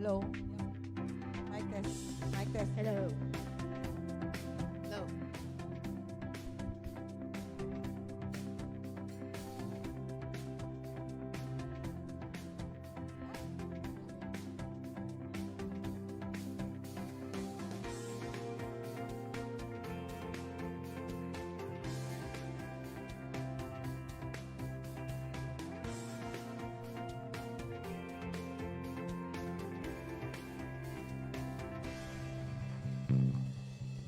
Hello. Mic test. Mic test. Hello. Hello.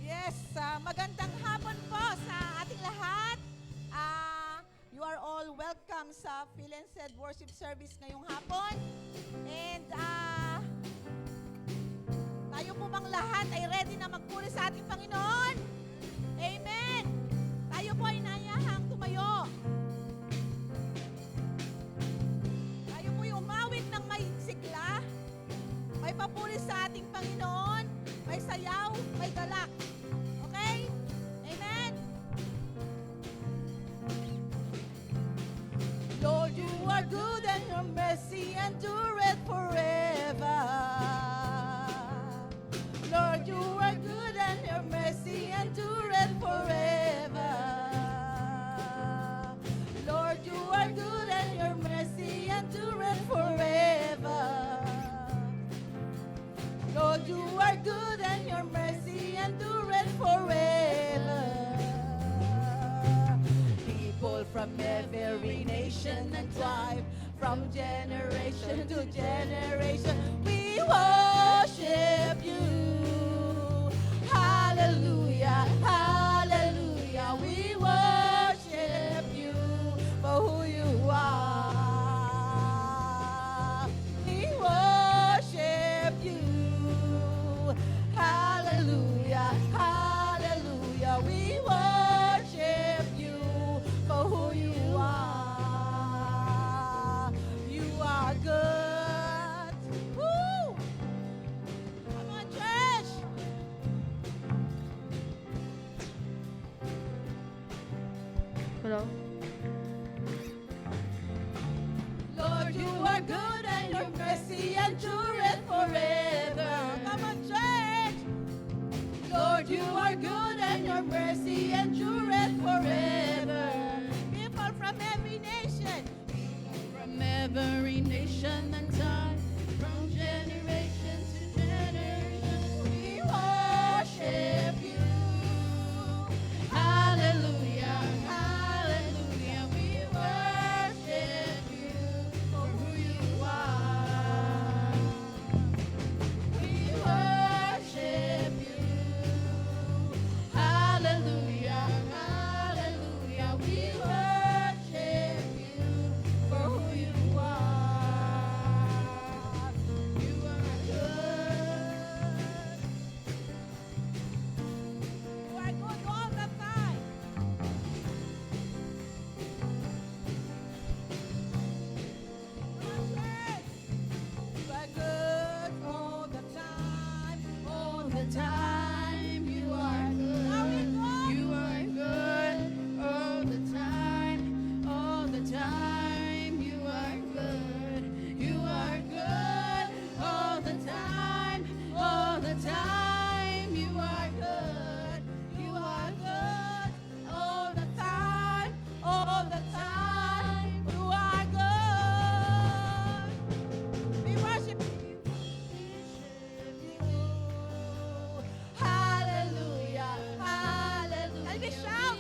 Yes, magandang hapon po sa ating lahat. You are all welcome sa Phil and Said Worship Service ngayong hapon. And tayo po bang lahat ay ready na magpuri sa ating Panginoon? Amen! Tayo po ay nayahang tumayo. Tayo po ay umawit ng may sigla, may papuri sa ating Panginoon, may sayaw, may galak. Okay? Amen? Lord, you are good and your mercy endureth forever. Lord, you are good and your mercy endureth forever. Lord, you are good and your mercy endureth forever. Lord, you are good and your mercy endureth forever. People from every nation and tribe, from generation to generation, we worship you. Hallelujah, hallelujah, we worship you for who you are. We worship you. Hallelujah, hallelujah, we worship you for who you are. You are good. Woo! Come on, church. Hello. Lord, you are good and your mercy endureth forever. Come on, church. Lord, you are good and your mercy endureth forever. People from every nation. From every nation and time, from generation to generation, We worship you. hallelujah, hallelujah, we worship you for who you are. We worship you. Hallelujah, hallelujah, we worship you for who you are. You are good. You are good all the time. Come on, church. You are good all the time. All the time. You are good. Are we good? You are good all the time. All the time. You are good. You are good all the time. All the time. You are good. You are good all the time. All the time. You are good. We worship you. Hallelujah. Hallelujah. And we shout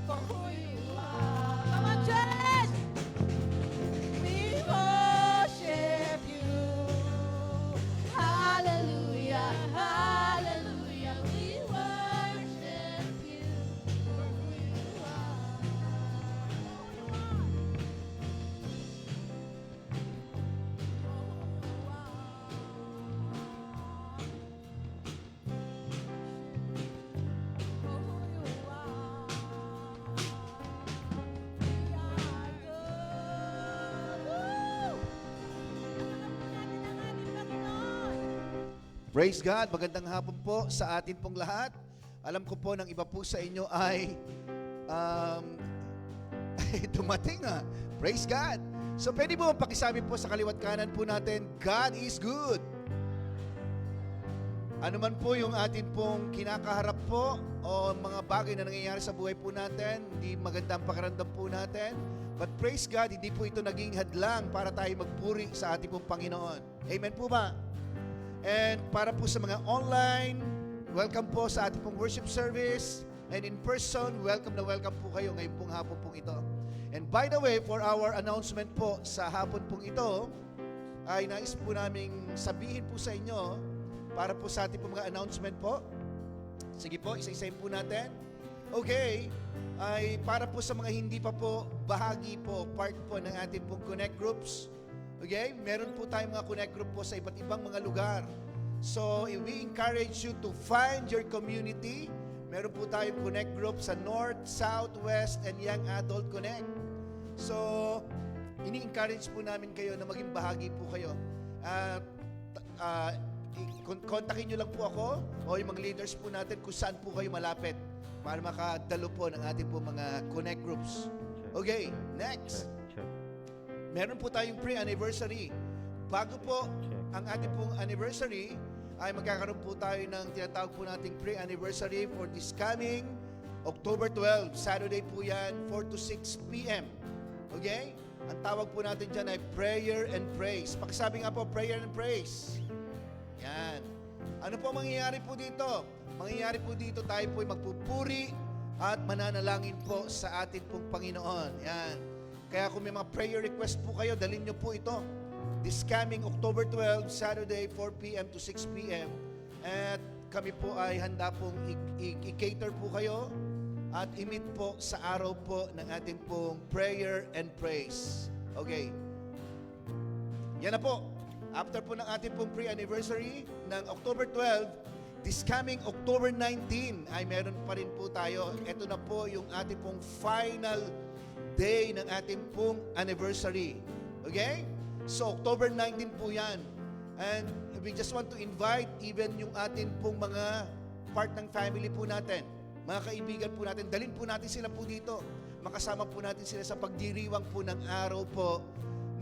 for who you are. Come on, church. We worship you. Hallelujah. Hallelujah. We worship you for who you are. For who you are. We are good. Woo! Hanapin natin ang ating Panginoon. Praise God! Magandang hapon po sa atin pong lahat. Alam ko po ng iba po sa inyo ay dumating. Praise God! So pwede po pakisabi po sa kaliwat kanan po natin, God is good. Ano man po yung atin pong kinakaharap po o mga bagay na nangyayari sa buhay po natin, hindi maganda ang pakiramdam po natin. But praise God, hindi po ito naging hadlang para tayo magpuri sa ating pong Panginoon. Amen po ba? And para po sa mga online, welcome po sa ating pong worship service. And in person, welcome na welcome po kayo ngayong pong hapon pong ito. And by the way, for our announcement po sa hapon pong ito, ay nais po naming sabihin po sa inyo, para po sa ating pong mga announcement po. Sige po, isa-isayin po natin. Okay, ay para po sa mga hindi pa po bahagi po, part po ng ating pong connect groups. Okay, meron po tayong mga connect group po sa iba't ibang mga lugar. So, we encourage you to find your community. Meron po tayong connect group sa North, South, West, and Young Adult Connect. So, ini-encourage po namin kayo na maging bahagi po kayo. Kontakin nyo lang po ako o yung mga leaders po natin kung saan po kayo malapit para makadalo po ng ating po mga connect groups. Okay, next. Meron po tayong pre-anniversary. Bago po ang ating pong anniversary, ay magkakaroon po tayo ng tinatawag po nating pre-anniversary for this coming October 12. Saturday po yan, 4 to 6 p.m. Okay? Ang tawag po natin dyan ay prayer and praise. Pakisabi nga po, prayer and praise. Yan. Ano po mangyayari po dito? Mangyayari po dito, tayo po ay magpupuri at mananalangin po sa ating pong Panginoon. Yan. Kaya kung may mga prayer request po kayo, dalhin nyo po ito. This coming October 12, Saturday, 4 p.m. to 6 p.m. At kami po ay handa pong i-cater po kayo at i-meet po sa araw po ng ating pong prayer and praise. Okay. Yan na po. After po ng ating pong pre-anniversary ng October 12, this coming October 19 ay meron pa rin po tayo. Ito na po yung ating pong final day ng ating pong anniversary. Okay? So, October 19 po yan. And we just want to invite even yung atin pong mga part ng family po natin, mga kaibigan po natin, dalhin po natin sila po dito. Makasama po natin sila sa pagdiriwang po ng araw po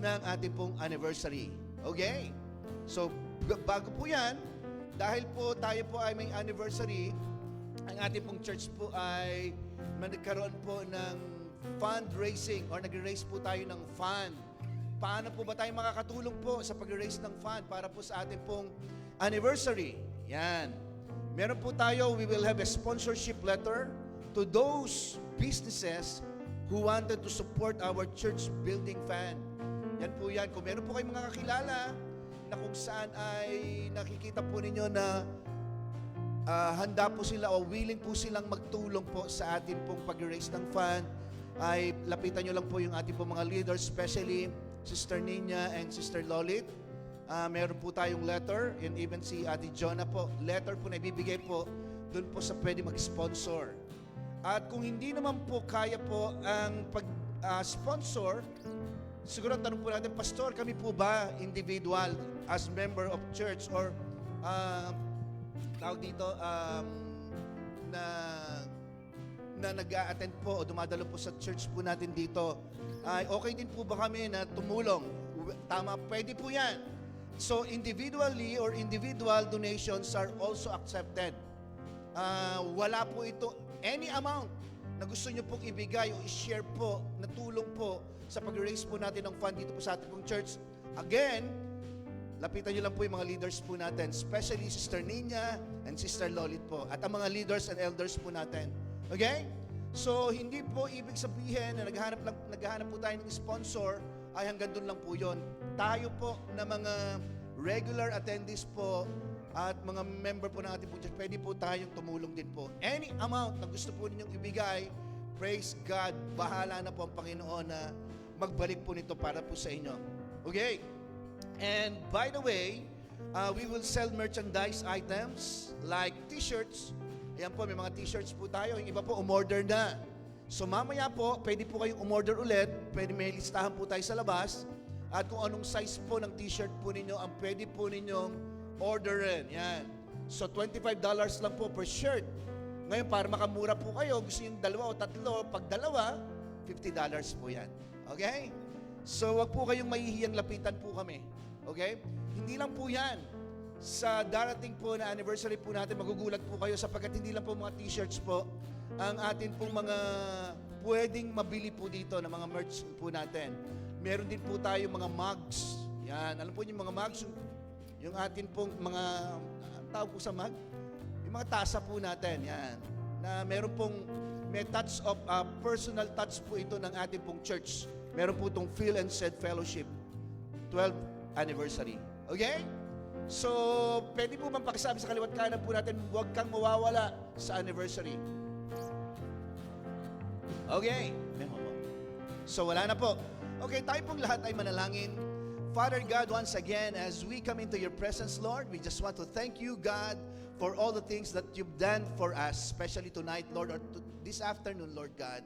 ng ating pong anniversary. Okay? So, bago po yan, dahil po tayo po ay may anniversary, ang ating pong church po ay nagkaroon po ng fundraising or nag-raise po tayo ng fund. Paano po ba tayo makakatulong po sa pag-raise ng fund para po sa ating pong anniversary? Yan. Meron po tayo, we will have a sponsorship letter to those businesses who wanted to support our church building fund. Yan po yan. Kung meron po kayong mga kakilala na kung saan ay nakikita po ninyo na handa po sila o willing po silang magtulong po sa ating pong pag-raise ng fund, ay lapitan nyo lang po yung ating pong mga leaders, especially Sister Nina and Sister Lolit. Meron po tayong letter, and even si Ate Jonah po, letter po na ibibigay po doon po sa pwede mag-sponsor. At kung hindi naman po kaya po ang pag-sponsor, siguro tanong po natin, Pastor, kami po ba individual as member of church or tawag dito na nag-a-attend po o dumadalo po sa church po natin dito, ay okay din po ba kami na tumulong? Tama, pwede po yan. So individually or individual donations are also accepted. Wala po ito, any amount na gusto nyo pong ibigay o i-share po, na tulong po sa pag-raise po natin ng fund dito po sa ating pong church. Again, lapitan nyo lang po yung mga leaders po natin, especially Sister Nina and Sister Lolit po, at ang mga leaders and elders po natin. Okay? So, hindi po ibig sabihin na naghahanap po tayo ng sponsor, ay hanggang doon lang po yon. Tayo po na mga regular attendees po at mga member po ng ating po church, pwede po tayong tumulong din po. Any amount na gusto po ninyong ibigay, praise God, bahala na po ang Panginoon na magbalik po nito para po sa inyo. Okay? And by the way, we will sell merchandise items like t-shirts. Ayan po, may mga t-shirts po tayo. Yung iba po, umorder na. So mamaya po, pwede po kayong umorder ulit. Pwede may listahan po tayo sa labas. At kung anong size po ng t-shirt po ninyo, ang pwede po ninyong orderin. Yan. So $25 lang po per shirt. Ngayon, para makamura po kayo, gusto yung 2 o 3, pag 2, $50 po yan. Okay? So wag po kayong mahihiyang lapitan po kami. Okay? Hindi lang po yan. Sa darating po na anniversary po natin, magugulat po kayo sapagkat hindi lang po mga t-shirts po ang atin pong mga pwedeng mabili po dito ng mga merch po natin. Meron din po tayo mga mugs. Yan. Alam po yung mga mugs? Yung atin pong mga, tawag po sa mug? Yung mga tasa po natin. Yan. Na meron pong, may touch of, personal touch po ito ng ating pong church. Meron po itong Feel and Said Fellowship 12th anniversary. Okay? So, pwede po bang pakisabi sa kaliwat kanan po natin, huwag kang mawawala sa anniversary. Okay. So, wala na po. Okay, tayo pong lahat ay manalangin. Father God, once again, as we come into your presence, Lord, we just want to thank you, God, for all the things that you've done for us, especially tonight, Lord, or this afternoon, Lord God.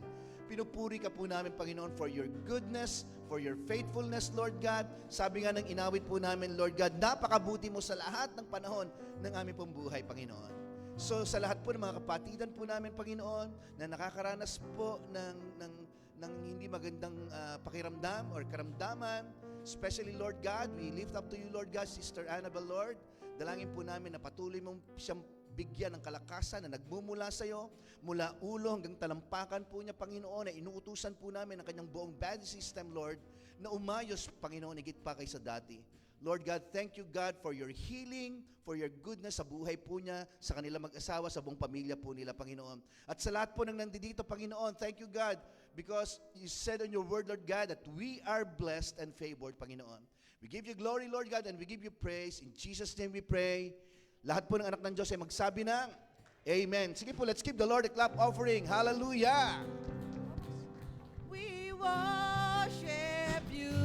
Pinupuri ka po namin, Panginoon, for your goodness, for your faithfulness, Lord God. Sabi nga ng inawit po namin, Lord God, napakabuti mo sa lahat ng panahon ng aming pong buhay, Panginoon. So sa lahat po ng mga kapatidan po namin, Panginoon, na nakakaranas po ng hindi magandang pakiramdam or karamdaman, especially, Lord God, we lift up to you, Lord God, Sister Annabel, Lord. Dalangin po namin na patuloy mong siyang bigyan ng kalakasan na nagmumula sa iyo, mula ulo hanggang talampakan po niya, Panginoon, na inuutusan po namin ang kanyang buong body system, Lord, na umayos, Panginoon, higit pa kaysa dati. Lord God, thank you, God, for your healing, for your goodness sa buhay po niya, sa kanila mag-asawa, sa buong pamilya po nila, Panginoon. At sa lahat po ng nandito, Panginoon, thank you, God, because you said in your word, Lord God, that we are blessed and favored, Panginoon. We give you glory, Lord God, and we give you praise. In Jesus' name we pray. Lahat po ng anak ng Diyos ay magsabi ng Amen. Sige po, let's give the Lord a clap offering. Hallelujah! We worship you.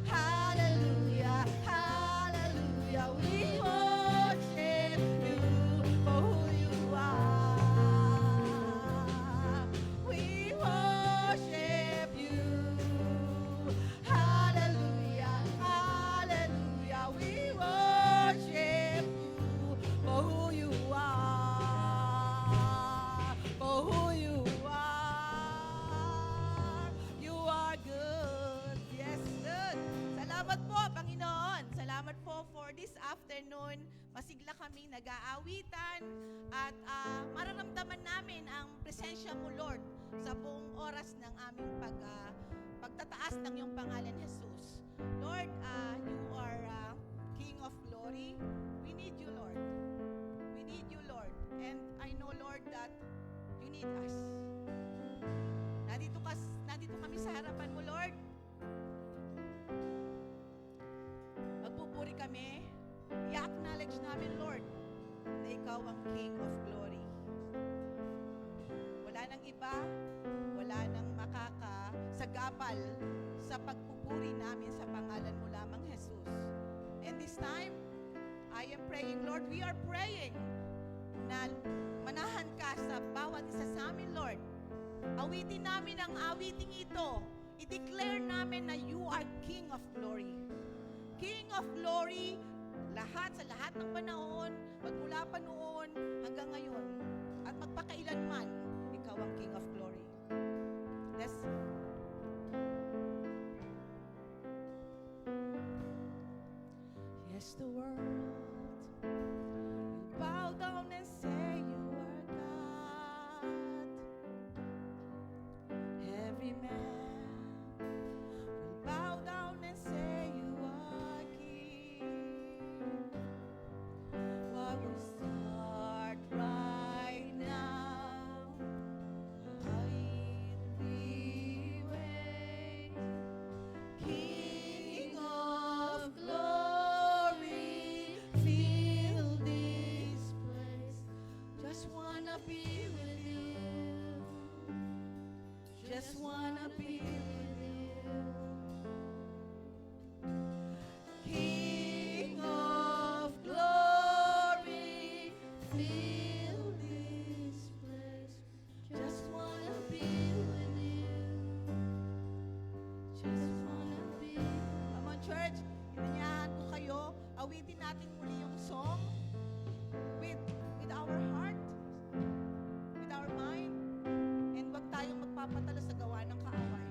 Hallelujah, hallelujah. We worship you for who you are. We worship you. Hallelujah, hallelujah. We worship you for who you are. For who you are. You are good. Yes, good. Salamat po, Panginoon. Salamat po for this afternoon. Masigla kami nag-aawitan at mararamdaman namin ang presensya mo, Lord, sa buong oras ng aming pagtataas ng iyong pangalan, Jesus. Lord, you are King of glory. We need you, Lord. We need you, Lord. And I know, Lord, that you need us. Nandito kami sa harapan mo, Lord. Magpupuri kami. I-acknowledge namin, Lord, na ikaw ang King of glory. Wala nang iba, wala nang makakasagapal sa pagpupuri namin sa pangalan mo lamang, Jesus. And this time, I am praying, Lord, we are praying na manahan ka sa bawat isa sa amin, Lord. Awitin namin ang awiting ito. I-declare namin na you are King of glory. King of glory, sa lahat ng panahon, magmula pa noon hanggang ngayon, at magpakailanman, ikaw ang King of glory. Let's yes, the world will bow down and say you are God. Every man will bow down and say you are King. What will start right now? I'll be waiting. King of glory, fill this place. Just wanna be with you. Just wanna be with you. King of glory, fill this place. Just wanna be with you. Just wanna be. Come on, church. Inanyahan ko kayo. Awitin natin muli yung song with our heart, with our mind, and wag tayong magpapatalo sa gawa ng kaaway.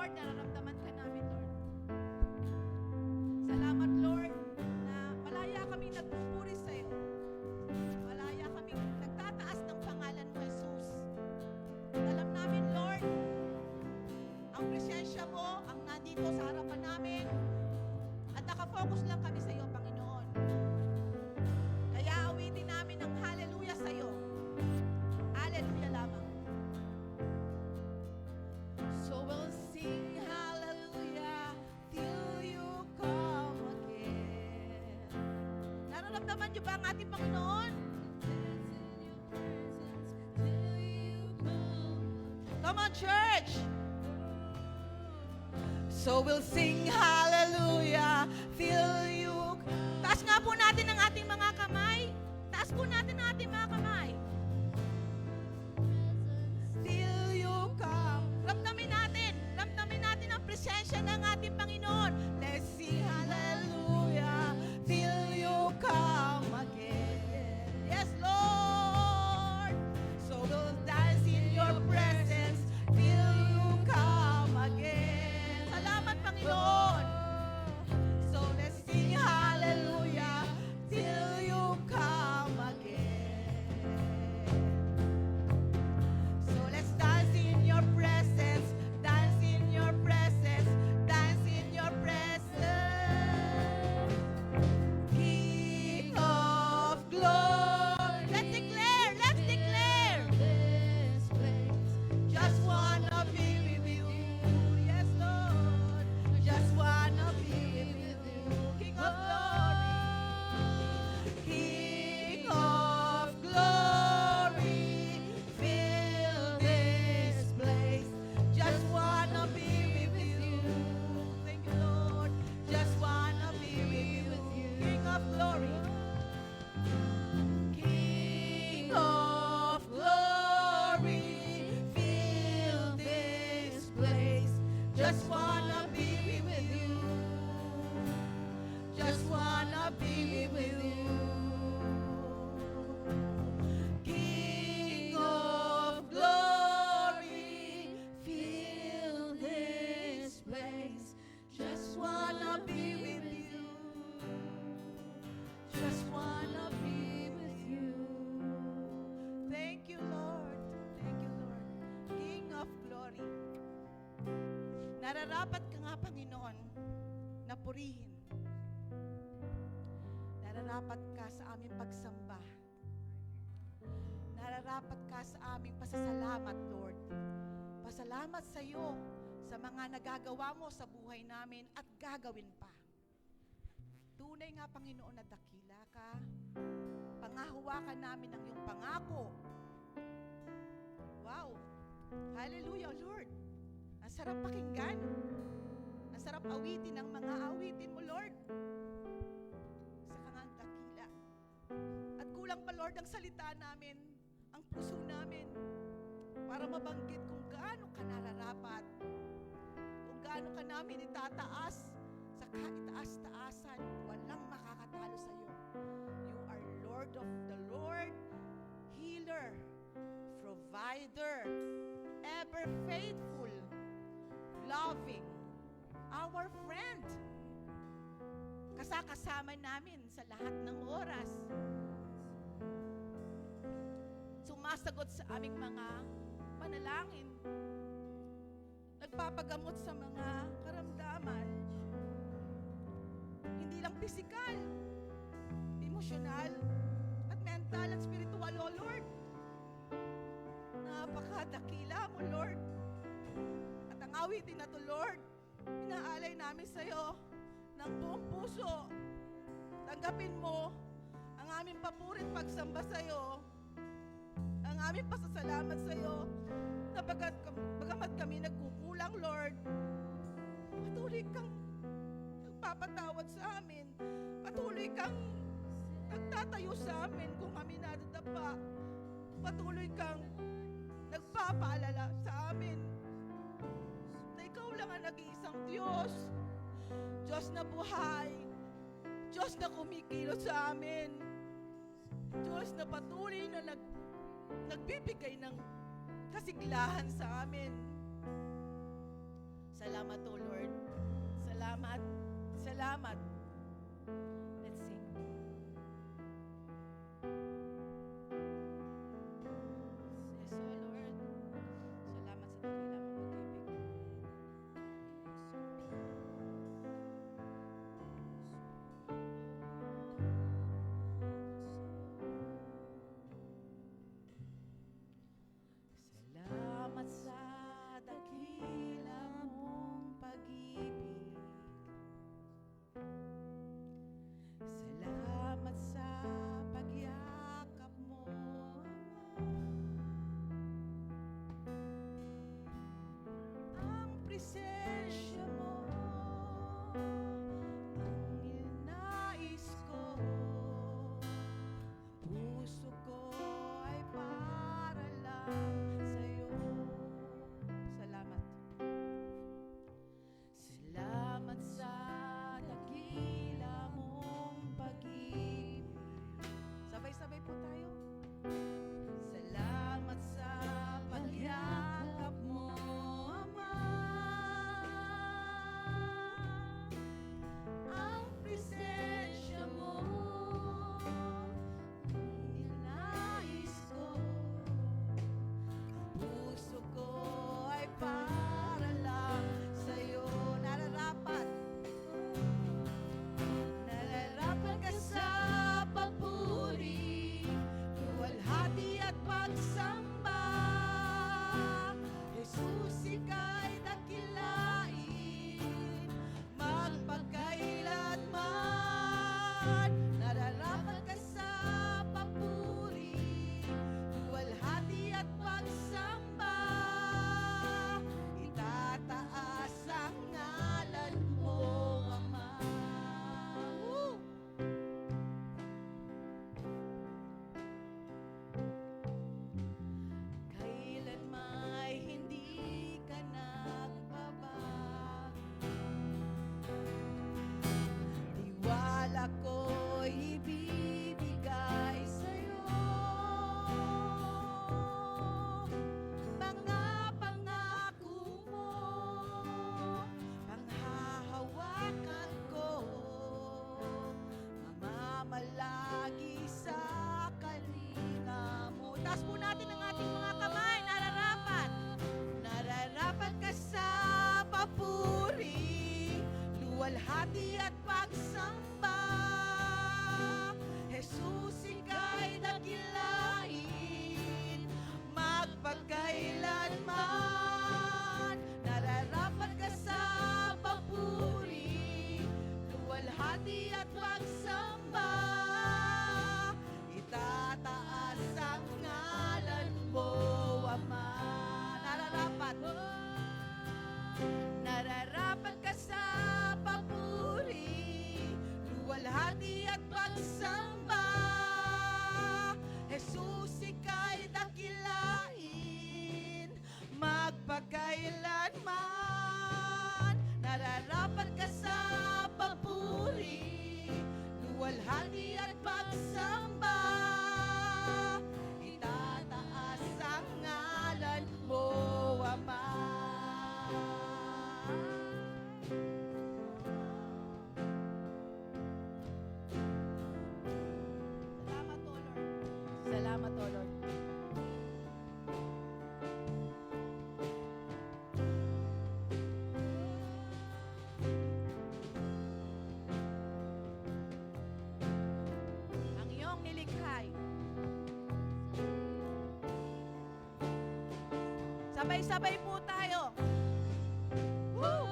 Lord, nararamdaman ka namin, Lord. Salamat, Lord, na malaya kaming nagpupuri sa iyo. Malaya kaming nagtataas ng pangalan mo, Jesus. Alam namin, Lord, ang presensya mo, ang nandito sa harapan namin, at nakafocus lang kami sa iyo, Panginoon. Kaya awitin namin ang hallelujah sa iyo. Hallelujah lamang. So we'll sing hallelujah till you come again. Nararamdaman niyo ba ang ating Panginoon? Come on, church! So we'll sing hallelujah till you... Taas nga po natin ang ating mga kamay. Taas po natin ang ating mga kamay. Till you come. Ramdamin natin ang presensya ng ating Panginoon. Let's sing hallelujah till you come again. Yes, Lord. So we'll dance in your presence till you come again. Salamat, Panginoon. So let's sing hallelujah till you come again. So let's dance in your presence, dance in your presence, dance in your presence. King of glory. Let's declare this place. Just wanna be with you. Yes, Lord. Just wanna be with you. King of glory. King of glory. Fill this place. Just wanna be with you. Thank you, Lord. Just wanna be with you. King of glory. King of glory. Fill this place. Just wanna be with you. Just wanna be with you. King of glory, fill this place. Just wanna be with you. Just wanna be with you. Thank you, Lord. Thank you, Lord. King of glory. Nararapat ka nga, Panginoon, na purihin. Nararapat ka sa aming pagsamba. Nararapat ka sa aming pasasalamat, Lord. Pasalamat sa iyo sa mga nagagawa mo sa buhay namin at gagawin pa. Tunay nga, Panginoon, na dakila ka. Pangahawakan namin ang iyong pangako. Wow! Hallelujah, Lord! Ang sarap pakinggan. Ang sarap awitin ang mga awitin mo, Lord. Sa kangang dakila. At kulang pa, Lord, ang salita namin, ang puso namin, para mabanggit kung gaano ka nararapat, kung gaano ka namin itataas sa kaitaas-taasan. Walang makakatalo sa iyo. You are Lord of the Lord, healer, provider, ever faithful, loving, our friend. Kasama namin sa lahat ng oras. Sumasagot sa aming mga panalangin. Nagpapagamot sa mga karamdaman. Hindi lang pisikal, emosyonal, at mental at spiritual, O Lord. Napakadakila mo, Lord. At ang awitin na to, Lord, inaalay namin sa iyo ng buong puso. Tanggapin mo ang aming papurit pagsamba sa iyo, ang aming pasasalamat sa iyo, na bagamat kami nagkukulang, Lord, patuloy kang nagpapatawad sa amin. Patuloy kang nagtatayo sa amin kung kami nadadapa. Patuloy kang nagpapaalala sa amin na ikaw lang ang nag-iisang Diyos. Diyos na buhay. Diyos na kumikilos sa amin. Diyos na patuloy na nagbibigay ng kasiglahan sa amin. Salamat Salamat, O Lord. Salamat. Salamat. Let's sing. Yes, O Lord. Salamat sa dakila mong pag-ibig. Salamat sa dakila mong pag-ibig. Salamat sa pagyakap mo, Ama. Ang presensya mo, ang inais ko. Puso ko ay para lang sa'yo. Salamat. Salamat sa dakila mong pag-ibig. Sabay-sabay po tayo. Salamat sa pagyakap mo, Ama. Ang presensya mo, ninais ko. Ang puso ko ay para lang sa'yo. Nararapat. Nararapat ka sa papuri, luwalhati at pagsamba. Jesus, ika'y dakilain, magpakailanman. Nararapat ka sa papuri, luwalhati at pagsamba. Itataas ang ngalan mo, Ama. Woo! Kailanman hindi ka nagbabago. Tiwala ko'y ibibigay sa'yo. Mga pangako mo, panghahawakan ko. Mamamalagi sa kalinga mo. Taas po natin ang ating mga kamay. Nararapat. Nararapat ka sa papuri, luwalhati at pagsamba. Jesus, ika'y dakilain, magpakailanman. Nararapat ka sa papuri, luwalhati at pagsamba. Itataas ang ngalan mo, Ama. Nararapat. Nararapat ka sa papuri, luwalhati at pagsamba. Jesus, ika'y dakilain, magpakailanman. Nararapat ka sa papuri, luwalhati at pagsamba. Itataas ang ngalan mo, Ama. Salamat, O Lord. Salamat, O Lord. Ang iyong nilikhay. Sabay-sabay po tayo. Woo!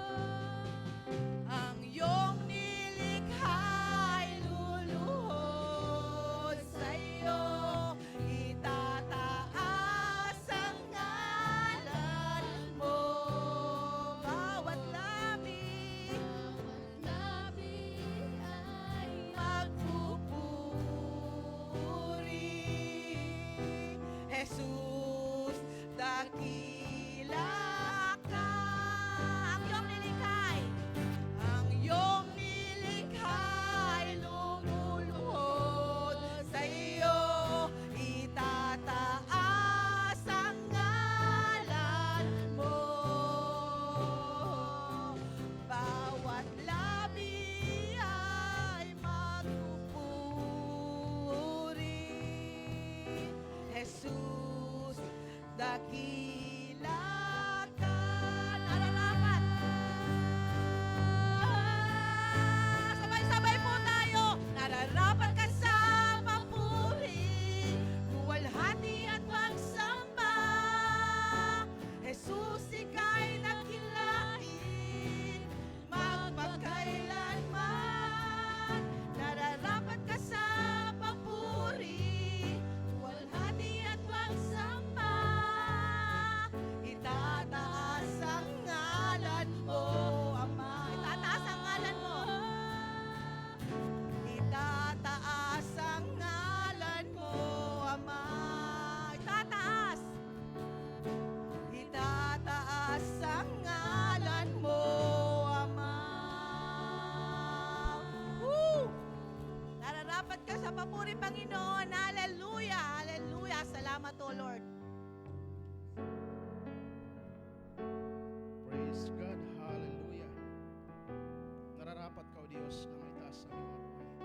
Ang iyong nilikhay luluhod sa'yo. Itataas ang ngalan mo. Bawat labi ay magpupuri. Jesus, dakila Jesus, dakila ka. Nararapat. Sabay-sabay po tayo. Nararapat ka sa papuri, buwalhati at pagsamba. Jesus, ika'y dakilain, magpakailanman. Nararapat ka sa papuri, buwalhati at pagsamba. Itataas ang ngalan mo, Ama. Itataas ang ngalan mo. Itataas ang ngalan mo, Ama. Itataas. Itataas ang ngalan mo, Ama. Woo! Nararapat ka sa papuri, Panginoon. Hallelujah! Hallelujah! Salamat, O Lord. Praise God. Hallelujah. Nararapat ka, O Diyos, na may taas sa aming mga buhay.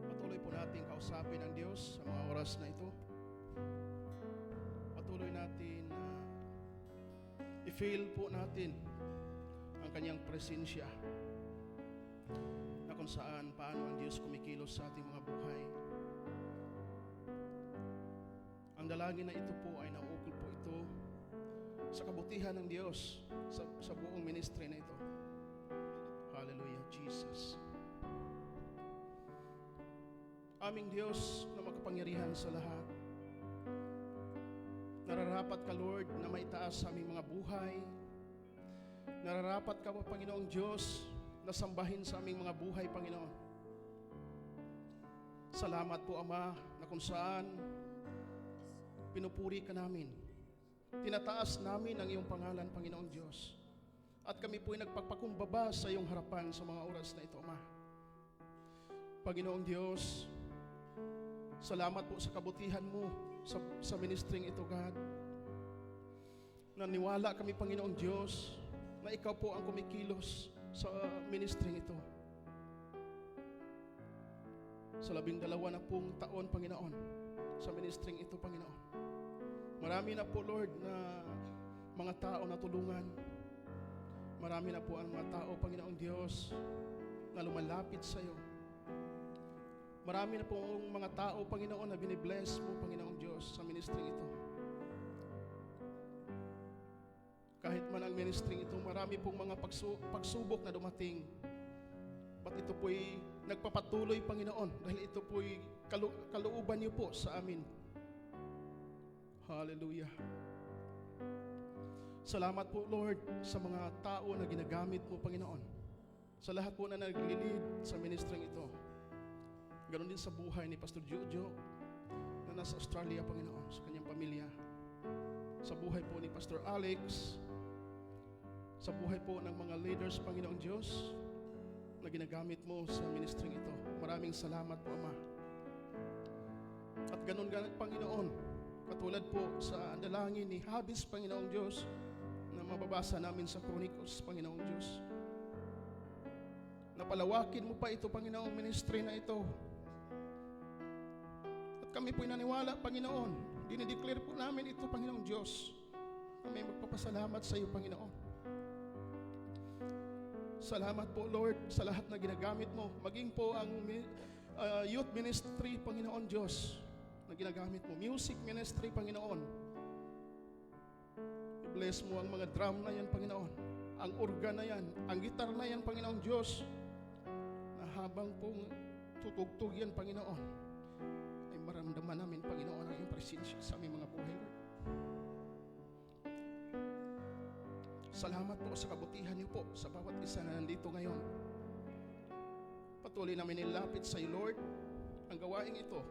Patuloy po natin kausapin ang Diyos sa mga oras na ito. Patuloy natin na i-feel po natin ang kanyang presensya na kung saan, paano ang Diyos kumikilos sa ating mga buhay. Ang dalangin na ito po ay nauukol po ito sa kabutihan ng Diyos sa buong ministry na ito. Hallelujah, Jesus. Aming Diyos na makapangyarihan sa lahat, nararapat ka, Lord, na maitaas sa aming mga buhay. Nararapat ka, Panginoong Diyos, na sambahin sa aming mga buhay, Panginoon. Salamat po, Ama, na kung saan pinupuri ka namin. Tinataas namin ang iyong pangalan, Panginoong Diyos. At kami po'y nagpagpakumbaba sa iyong harapan sa mga oras na ito, Ama. Panginoong Diyos, salamat po sa kabutihan mo sa ministering ito, God. Naniwala kami, Panginoong Diyos, na ikaw po ang kumikilos sa ministering ito. Sa 12 na pong taon, Panginoon, sa ministering ito, Panginoon. Marami na po, Lord, na mga tao na tulungan. Marami na po ang mga tao, Panginoong Diyos, na lumalapit sa iyo. Marami na po ang mga tao, Panginoon, na binibless mo, Panginoong Diyos, sa ministering ito. Kahit man ang ministering ito, marami pong mga pagsubok na dumating. Ba't ito po'y nagpapatuloy, Panginoon, dahil ito po'y kalooban niyo po sa amin. Hallelujah. Salamat po, Lord, sa mga tao na ginagamit mo, Panginoon. Sa lahat po na nag-lead sa ministering ito. Ganon din sa buhay ni Pastor Jojo na nasa Australia, Panginoon, sa kanyang pamilya. Sa buhay po ni Pastor Alex. Sa buhay po ng mga leaders, Panginoong Diyos, na ginagamit mo sa ministering ito. Maraming salamat po, Ama. At ganon, Panginoon, katulad po sa dalangin ni Habis, Panginoong Diyos, na mababasa namin sa Chronicles, Panginoong Diyos. Napalawakin mo pa ito, Panginoong, ministry na ito. At kami po'y naniwala, Panginoon. Dinideclare po namin ito, Panginoong Diyos. Kami magpapasalamat sa iyo, Panginoon. Salamat po, Lord, sa lahat na ginagamit mo. Maging po ang youth ministry, Panginoon Diyos, na ginagamit mo. Music ministry, Panginoon. I-bless mo ang mga drum na yan, Panginoon. Ang organ na yan. Ang gitar na yan, Panginoon Diyos. Na habang pong tutugtog yan, Panginoon, ay maramdaman namin, Panginoon, ang iyong presensya sa aming mga buhay, Lord. Salamat po sa kabutihan niyo po sa bawat isa na nandito ngayon. Patuloy namin nilapit sa iyo, Lord, ang gawaing ito.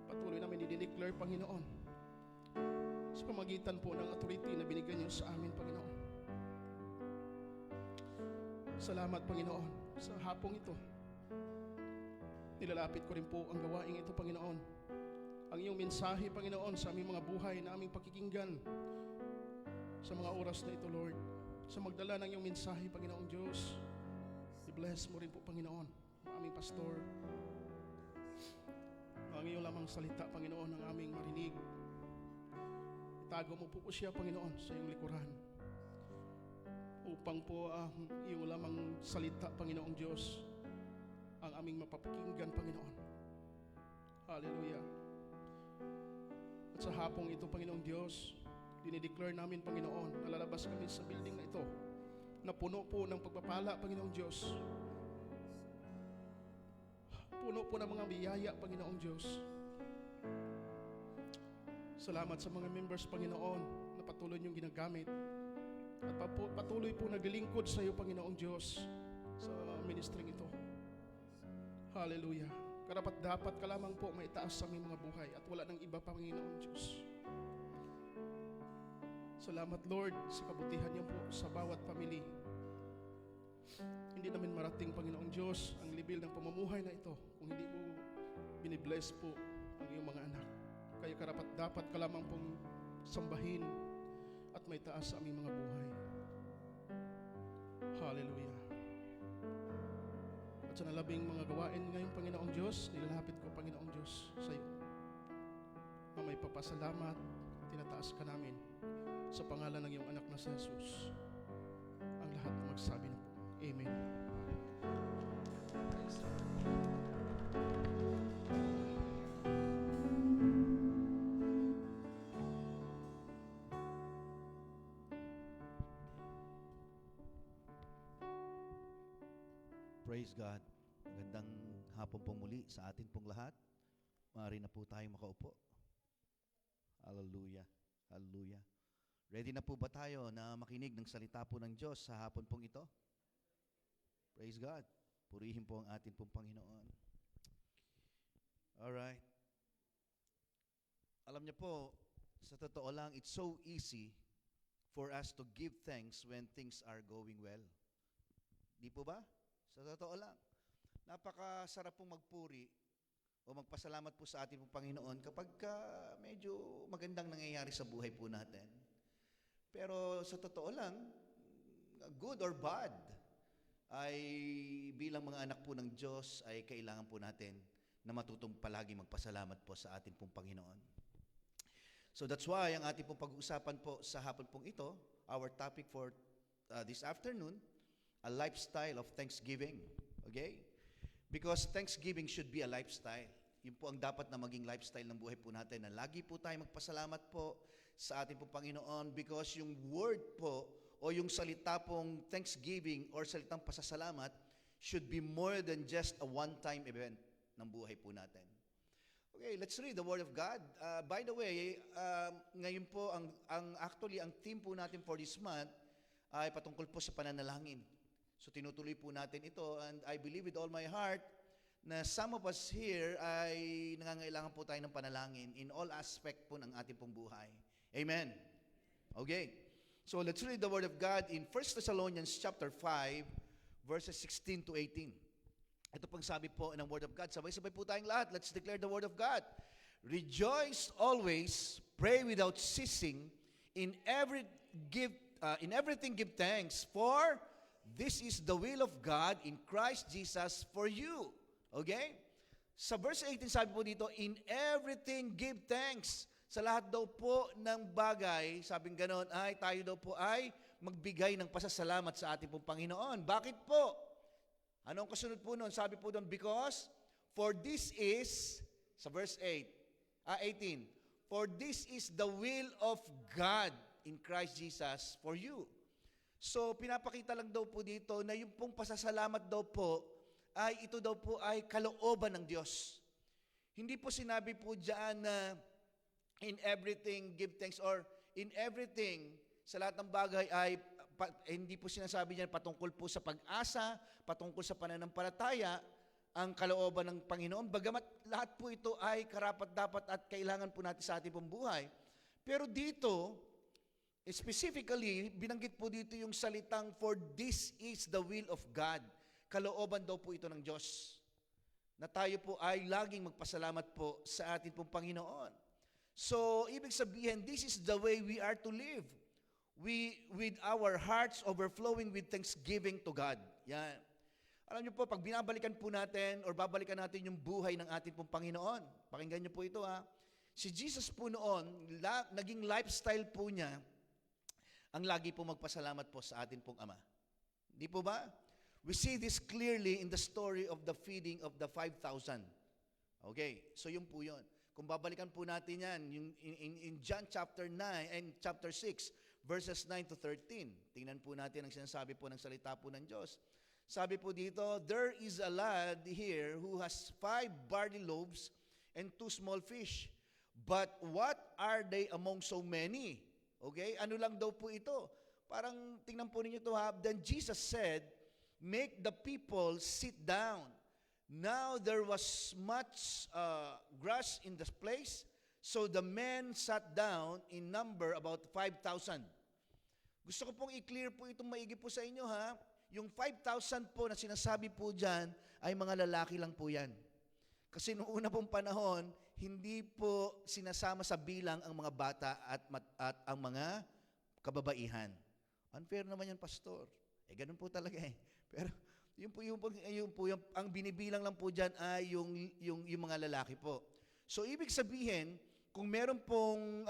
Patuloy namin i-declare, Panginoon, sa pamagitan po ng authority na binigyan niyo sa amin, Panginoon. Salamat, Panginoon, sa hapong ito. Nilalapit ko rin po ang gawaing ito, Panginoon. Ang iyong mensahe, Panginoon, sa aming mga buhay na aming pakikinggan sa mga oras na ito, Lord. Sa magdala ng iyong mensahe, Panginoong Diyos, i-bless mo rin po, Panginoon, ang aming pastor, ang iyong lamang salita, Panginoon, ang aming marinig. Itago mo po siya, Panginoon, sa iyong likuran. Upang po ang iyong lamang salita, Panginoong Diyos, ang aming mapapakinggan, Panginoon. Hallelujah. At sa hapong ito, Panginoong Diyos, dinideclare namin, Panginoon, na lalabas kami sa building na ito, na puno po ng pagpapala, Panginoong Diyos. Puno po ng mga biyaya, Panginoong Diyos. Salamat sa mga members, Panginoon, na patuloy niyong ginagamit. At patuloy po naglilingkod sa iyo, Panginoong Diyos, sa ministering ito. Hallelujah. Karapat dapat ka lamang po maitaas sa aming mga buhay at wala nang iba, Panginoong Diyos. Salamat, Lord, sa kabutihan niyo po sa bawat pamilya. Hindi namin marating, Panginoong Diyos, ang libil ng pamumuhay na ito kung hindi mo binibless po ang iyong mga anak. Kaya karapat dapat ka lamang pong sambahin at may taas sa aming mga buhay. Hallelujah. At sa nalabing mga gawain ngayon, Panginoong Diyos, nilalapit ko, Panginoong Diyos, sa iyo. Na may papasalamat, tinataas ka namin sa pangalan ng iyong anak na si Jesus. Ang lahat na magsabi na po. Amen. Praise God. Magandang hapon po muli sa atin pong lahat. Maaari na po tayong makaupo. Hallelujah. Hallelujah. Ready na po ba tayo na makinig ng salita po ng Diyos sa hapon pong ito? Praise God. Purihin po ang atin pong Panginoon. Alright. Alam niyo po, sa totoo lang, it's so easy for us to give thanks when things are going well. Di po ba? Sa totoo lang. Napakasarap pong magpuri o magpasalamat po sa atin pong Panginoon kapag medyo magandang nangyayari sa buhay po natin. Pero sa totoo lang, good or bad, ay bilang mga anak po ng Diyos ay kailangan po natin na matutong palagi magpasalamat po sa atin pong Panginoon. So that's why ang ating pong pag-uusapan po sa hapon pong ito, our topic for this afternoon, a lifestyle of thanksgiving. Okay? Because thanksgiving should be a lifestyle. Yun po ang dapat na maging lifestyle ng buhay po natin, na lagi po tayo magpasalamat po sa ating pong Panginoon because yung word po o yung salita pong thanksgiving or salitang pasasalamat should be more than just a one-time event ng buhay po natin. Okay, let's read the Word of God. By the way, ngayon po, actually, ang theme po natin for this month ay patungkol po sa pananalangin. So tinutuloy po natin ito, and I believe with all my heart na some of us here ay nangangailangan po tayo ng panalangin in all aspect po ng ating pong buhay. Amen. Okay. So let's read the Word of God in 1 Thessalonians chapter 5, verses 16 to 18. Ito pong sabi po ng Word of God. Sabay-sabay po tayong lahat. Let's declare the Word of God. Rejoice always, pray without ceasing, in everything give thanks, for this is the will of God in Christ Jesus for you. Okay? Sa verse 18 sabi po dito, in everything give thanks. Sa lahat daw po ng bagay, sabing ganon, ay tayo daw po ay magbigay ng pasasalamat sa ating pong Panginoon. Bakit po? Anong kasunod po nun? Sabi po doon, because for this is, sa verse 18, for this is the will of God in Christ Jesus for you. So, pinapakita lang daw po dito na yung pong pasasalamat daw po, ay ito daw po ay kalooban ng Diyos. Hindi po sinabi po dyan na in everything give thanks, or in everything, sa lahat ng bagay ay, hindi po sinasabi niyan patungkol po sa pag-asa, patungkol sa pananampalataya, ang kalooban ng Panginoon. Bagamat lahat po ito ay karapat-dapat at kailangan po natin sa ating pong buhay. Pero dito, specifically, binanggit po dito yung salitang, for this is the will of God. Kalooban daw po ito ng Diyos. Na tayo po ay laging magpasalamat po sa ating pong Panginoon. So, ibig sabihin, this is the way we are to live. We, with our hearts overflowing with thanksgiving to God. Yan. Alam niyo po, pag binabalikan po natin or babalikan natin yung buhay ng ating pong Panginoon, pakinggan niyo po ito ha. Si Jesus po noon, naging lifestyle po niya, ang lagi po magpasalamat po sa atin pong Ama. Di po ba? We see this clearly in the story of the feeding of the 5,000. Okay, so yun po yun. Kung babalikan po natin yan, yung in John chapter 9 and chapter 6, verses 9 to 13. Tingnan po natin ang sinasabi po ng salita po ng Diyos. Sabi po dito, there is a lad here who has 5 barley loaves and 2 small fish. But what are they among so many? Okay, ano lang daw po ito? Parang tingnan po ninyo ito ha. Then Jesus said, make the people sit down. Now there was much grass in the place, so the men sat down in number about 5,000. Gusto ko pong i-clear po itong maigi po sa inyo ha. Yung 5,000 po na sinasabi po dyan ay mga lalaki lang po yan. Kasi noong una pong panahon, hindi po sinasama sa bilang ang mga bata at ang mga kababaihan. Unfair naman yan, pastor. Ganun po talaga eh. Pero ang binibilang lang po dyan ay yung mga lalaki po. So, ibig sabihin, kung meron pong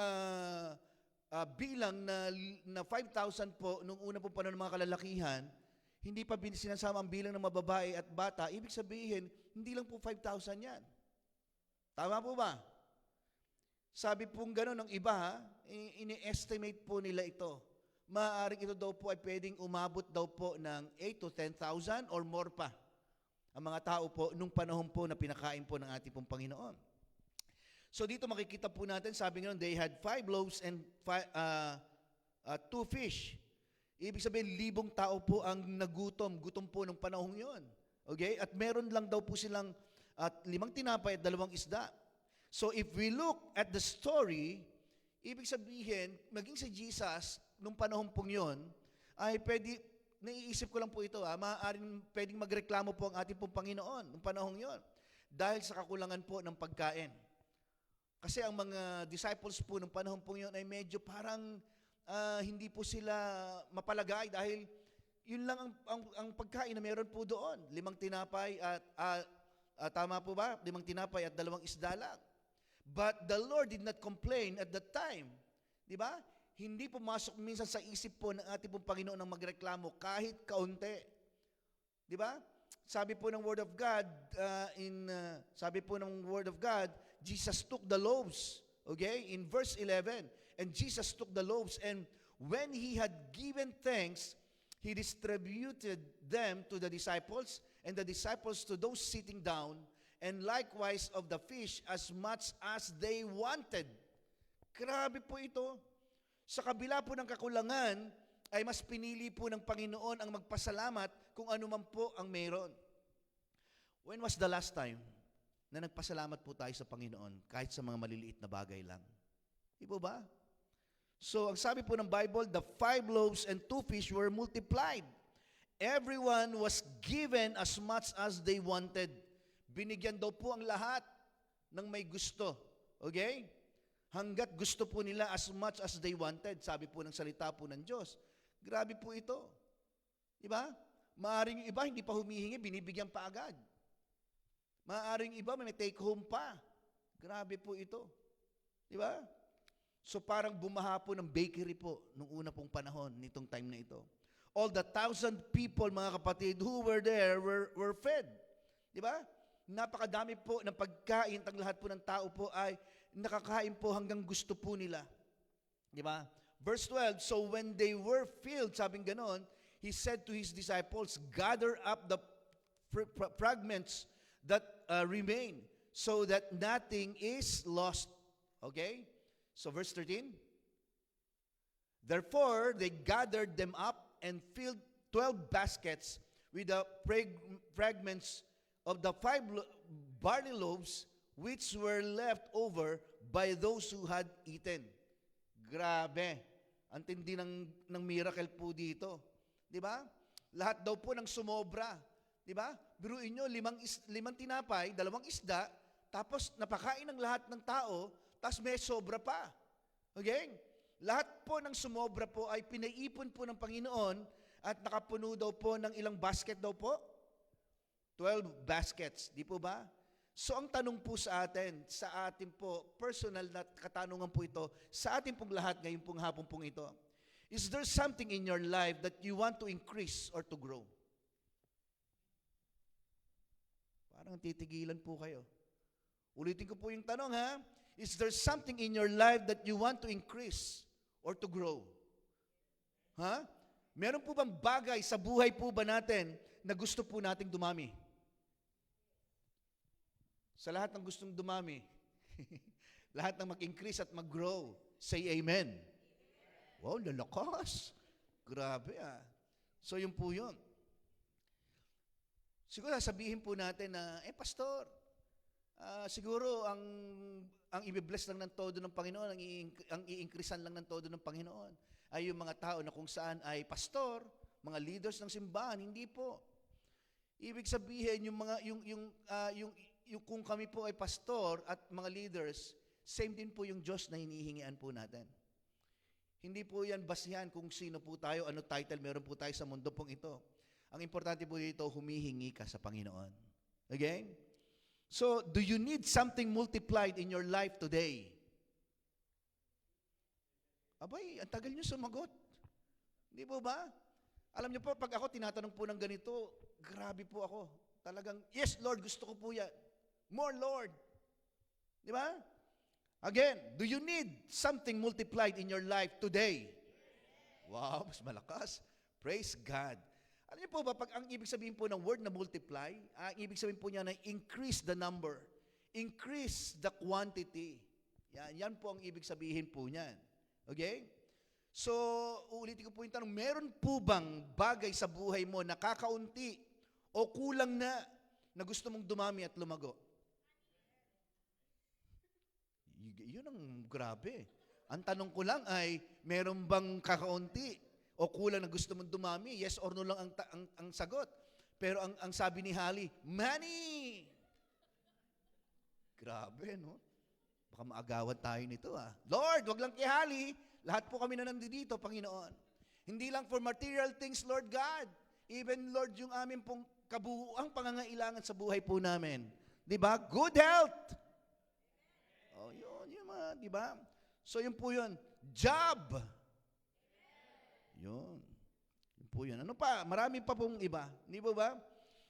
bilang na 5,000 po nung una pong panahon ng mga kalalakihan, hindi pa sinasama ang bilang ng mga babae at bata, ibig sabihin, hindi lang po 5,000 yan. Tama po ba? Sabi pong gano'n ng iba, ini-estimate po nila ito. Maaaring ito daw po ay pwedeng umabot daw po ng 8 to 10,000 or more pa. Ang mga tao po, nung panahon po na pinakain po ng ating pong Panginoon. So dito makikita po natin, sabi nga, they had 5 loaves and 2 fish. Ibig sabihin, 1,000 tao po ang nagutom. Gutom po nung panahon yon. Okay? At meron lang daw po silang 5 tinapay at 2 isda. So if we look at the story, ibig sabihin, maging si Jesus, nung panahon pong yun, ay naiisip ko lang po ito, maaaring pwedeng magreklamo po ang ating pong Panginoon nung panahon yon. Dahil sa kakulangan po ng pagkain. Kasi ang mga disciples po nung panahon pong yun ay medyo parang hindi po sila mapalagay dahil yun lang ang pagkain na meron po doon. 5 tinapay at tama po ba? 5 tinapay at 2 isda lang. But the Lord did not complain at that time. Di ba? Hindi pumasok minsan sa isip po ng ating pong Panginoon ng magreklamo kahit kaunti. Di ba? Sabi po ng Word of God, Jesus took the loaves. Okay? In verse 11, and Jesus took the loaves, and when He had given thanks, He distributed them to the disciples, and the disciples to those sitting down, and likewise of the fish as much as they wanted. Grabe po ito. Sa kabila po ng kakulangan, ay mas pinili po ng Panginoon ang magpasalamat kung ano man po ang meron. When was the last time na nagpasalamat po tayo sa Panginoon kahit sa mga maliliit na bagay lang? Di po ba? So, ang sabi po ng Bible, the 5 loaves and 2 fish were multiplied. Everyone was given as much as they wanted. Binigyan daw po ang lahat ng may gusto. Okay? Hanggat gusto po nila as much as they wanted, sabi po ng salita po ng Diyos. Grabe po ito. Di ba? Maaring iba, hindi pa humihingi, binibigyan pa agad. Maaring iba, may take home pa. Grabe po ito. Di ba? So parang bumaha po ng bakery po nung una pong panahon, nitong time na ito. All the 1,000 people, mga kapatid, who were there were fed. Di ba? Napakadami po ng pagkain, ang lahat po ng tao po ay nakakain po hanggang gusto po nila. Di ba? Verse 12, so when they were filled, sabing ganon, He said to His disciples, gather up the fragments that remain, so that nothing is lost. Okay? So verse 13, therefore they gathered them up and filled 12 baskets with the fragments of the 5 barley loaves which were left over by those who had eaten. Grabe. Ang tindi ng miracle po dito. Di ba? Lahat daw po ng sumobra. Di ba? Biruin nyo, 5 tinapay, 2 isda, tapos napakain ng lahat ng tao, tapos may sobra pa. Okay? Lahat po ng sumobra po ay pinaipon po ng Panginoon at nakapuno daw po ng ilang basket daw po? 12 baskets, di po ba? So ang tanong po sa atin, sa atin po, personal na katanungan po ito, sa atin pong lahat ngayon pong hapon pong ito, is there something in your life that you want to increase or to grow? Parang titigilan po kayo. Ulitin ko po yung tanong ha. Is there something in your life that you want to increase or to grow? Ha? Meron po bang bagay sa buhay po ba natin na gusto po nating dumami? Sa lahat ng gustong dumami, lahat ng mag-increase at mag-grow, say amen. Wow, lalakas. Grabe ah. So yun po yun. Siguro sabihin po natin na, pastor, siguro ang i-bless lang ng todo ng Panginoon, ang i-increasean lang ng todo ng Panginoon ay yung mga tao na kung saan ay pastor, mga leaders ng simbahan, hindi po. Ibig sabihin yung kung kami po ay pastor at mga leaders, same din po yung Diyos na hinihingian po natin. Hindi po yan basihan kung sino po tayo, ano title meron po tayo sa mundo pong ito. Ang importante po dito, humihingi ka sa Panginoon. Okay? So, do you need something multiplied in your life today? Abay, ang tagal nyo sumagot. Hindi po ba? Alam nyo po, pag ako tinatanong po ng ganito, grabe po ako. Talagang, yes Lord, gusto ko po yan. More Lord. Di ba? Again, do you need something multiplied in your life today? Wow, mas malakas. Praise God. Alam niyo po ba, pag ang ibig sabihin po ng word na multiply, ang ibig sabihin po niya na increase the number, increase the quantity. Yan po ang ibig sabihin po niyan. Okay? So, uulitin ko po yung tanong, meron po bang bagay sa buhay mo na kakaunti o kulang na gusto mong dumami at lumago? Yun ang grabe. Ang tanong ko lang ay, meron bang kakaunti o kulang na gusto mong dumami? Yes or no lang ang sagot. Pero ang sabi ni Holly, money! Grabe, no? Baka maagawan tayo nito, ah. Lord, wag lang kay Holly. Lahat po kami na nandito, Panginoon. Hindi lang for material things, Lord God. Even, Lord, yung amin pong kabuuang pangangailangan sa buhay po namin. Di ba? Good health. Oh, yun mga, di ba? So, yun po yun. Job. Yun. Yun po yun. Ano pa? Marami pa pong iba. Di ba ba?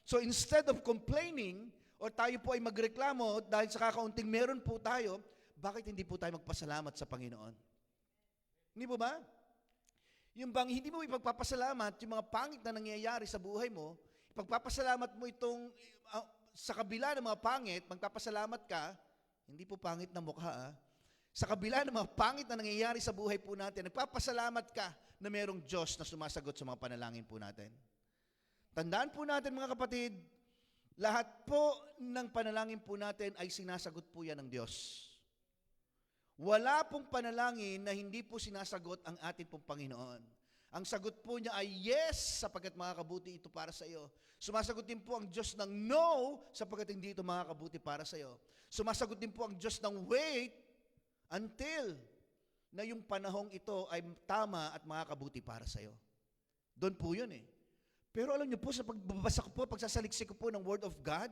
So, instead of complaining, or tayo po ay magreklamo dahil sa kakaunting meron po tayo, bakit hindi po tayo magpasalamat sa Panginoon? Hindi po ba? Yung bang hindi mo ipagpapasalamat yung mga pangit na nangyayari sa buhay mo, ipagpapasalamat mo itong sa kabila ng mga pangit, magpapasalamat ka, hindi po pangit na mukha, sa kabila ng mga pangit na nangyayari sa buhay po natin, nagpapasalamat ka na merong Diyos na sumasagot sa mga panalangin po natin. Tandaan po natin mga kapatid, lahat po ng panalangin po natin ay sinasagot po yan ng Diyos. Wala pong panalangin na hindi po sinasagot ang ating pong Panginoon. Ang sagot po niya ay yes, sapagkat makakabuti ito para sa iyo. Sumasagot din po ang Diyos ng no, sapagkat hindi ito makakabuti para sa iyo. Sumasagot din po ang Diyos ng wait until na yung panahong ito ay tama at makakabuti para sa iyo. Doon po yun eh. Pero alam niyo po, sa pagbabasa ko po, pagsasaliksik ko po ng Word of God,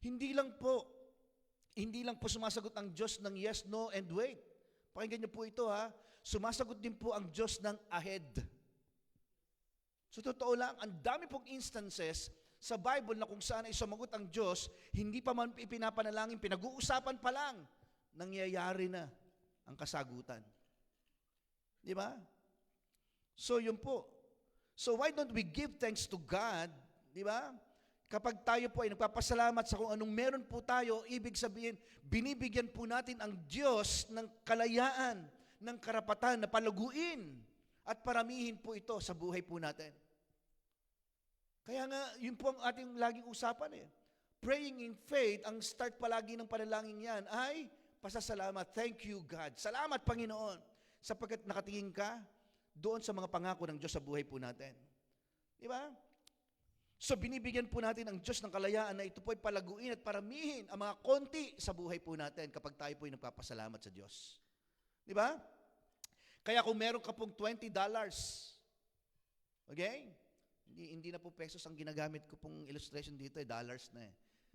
hindi lang po sumasagot ang Diyos ng yes, no, and wait. Pakinggan niyo po ito ha. Sumasagot din po ang Diyos ng ahead. So totoo lang, ang dami pong instances sa Bible na kung saan ay sumagot ang Diyos, hindi pa man ipinapanalangin, pinag-uusapan pa lang, nangyayari na ang kasagutan. Di ba? So yun po. So why don't we give thanks to God, di ba? Kapag tayo po ay nagpapasalamat sa kung anong meron po tayo, ibig sabihin, binibigyan po natin ang Diyos ng kalayaan, ng karapatan na palaguin at paramihin po ito sa buhay po natin. Kaya nga, yun po ang ating laging usapan eh. Praying in faith, ang start palagi ng panalangin yan ay pasasalamat. Thank you, God. Salamat, Panginoon, sapagkat nakatingin ka doon sa mga pangako ng Diyos sa buhay po natin. Di ba? So binibigyan po natin ang Diyos ng kalayaan na ito po ay palaguin at paramihin ang mga konti sa buhay po natin kapag tayo po ay nagpapasalamat sa Diyos. Di ba? Kaya kung meron ka pong $20, okay? Hindi na po pesos ang ginagamit ko pong illustration dito, dollars na eh.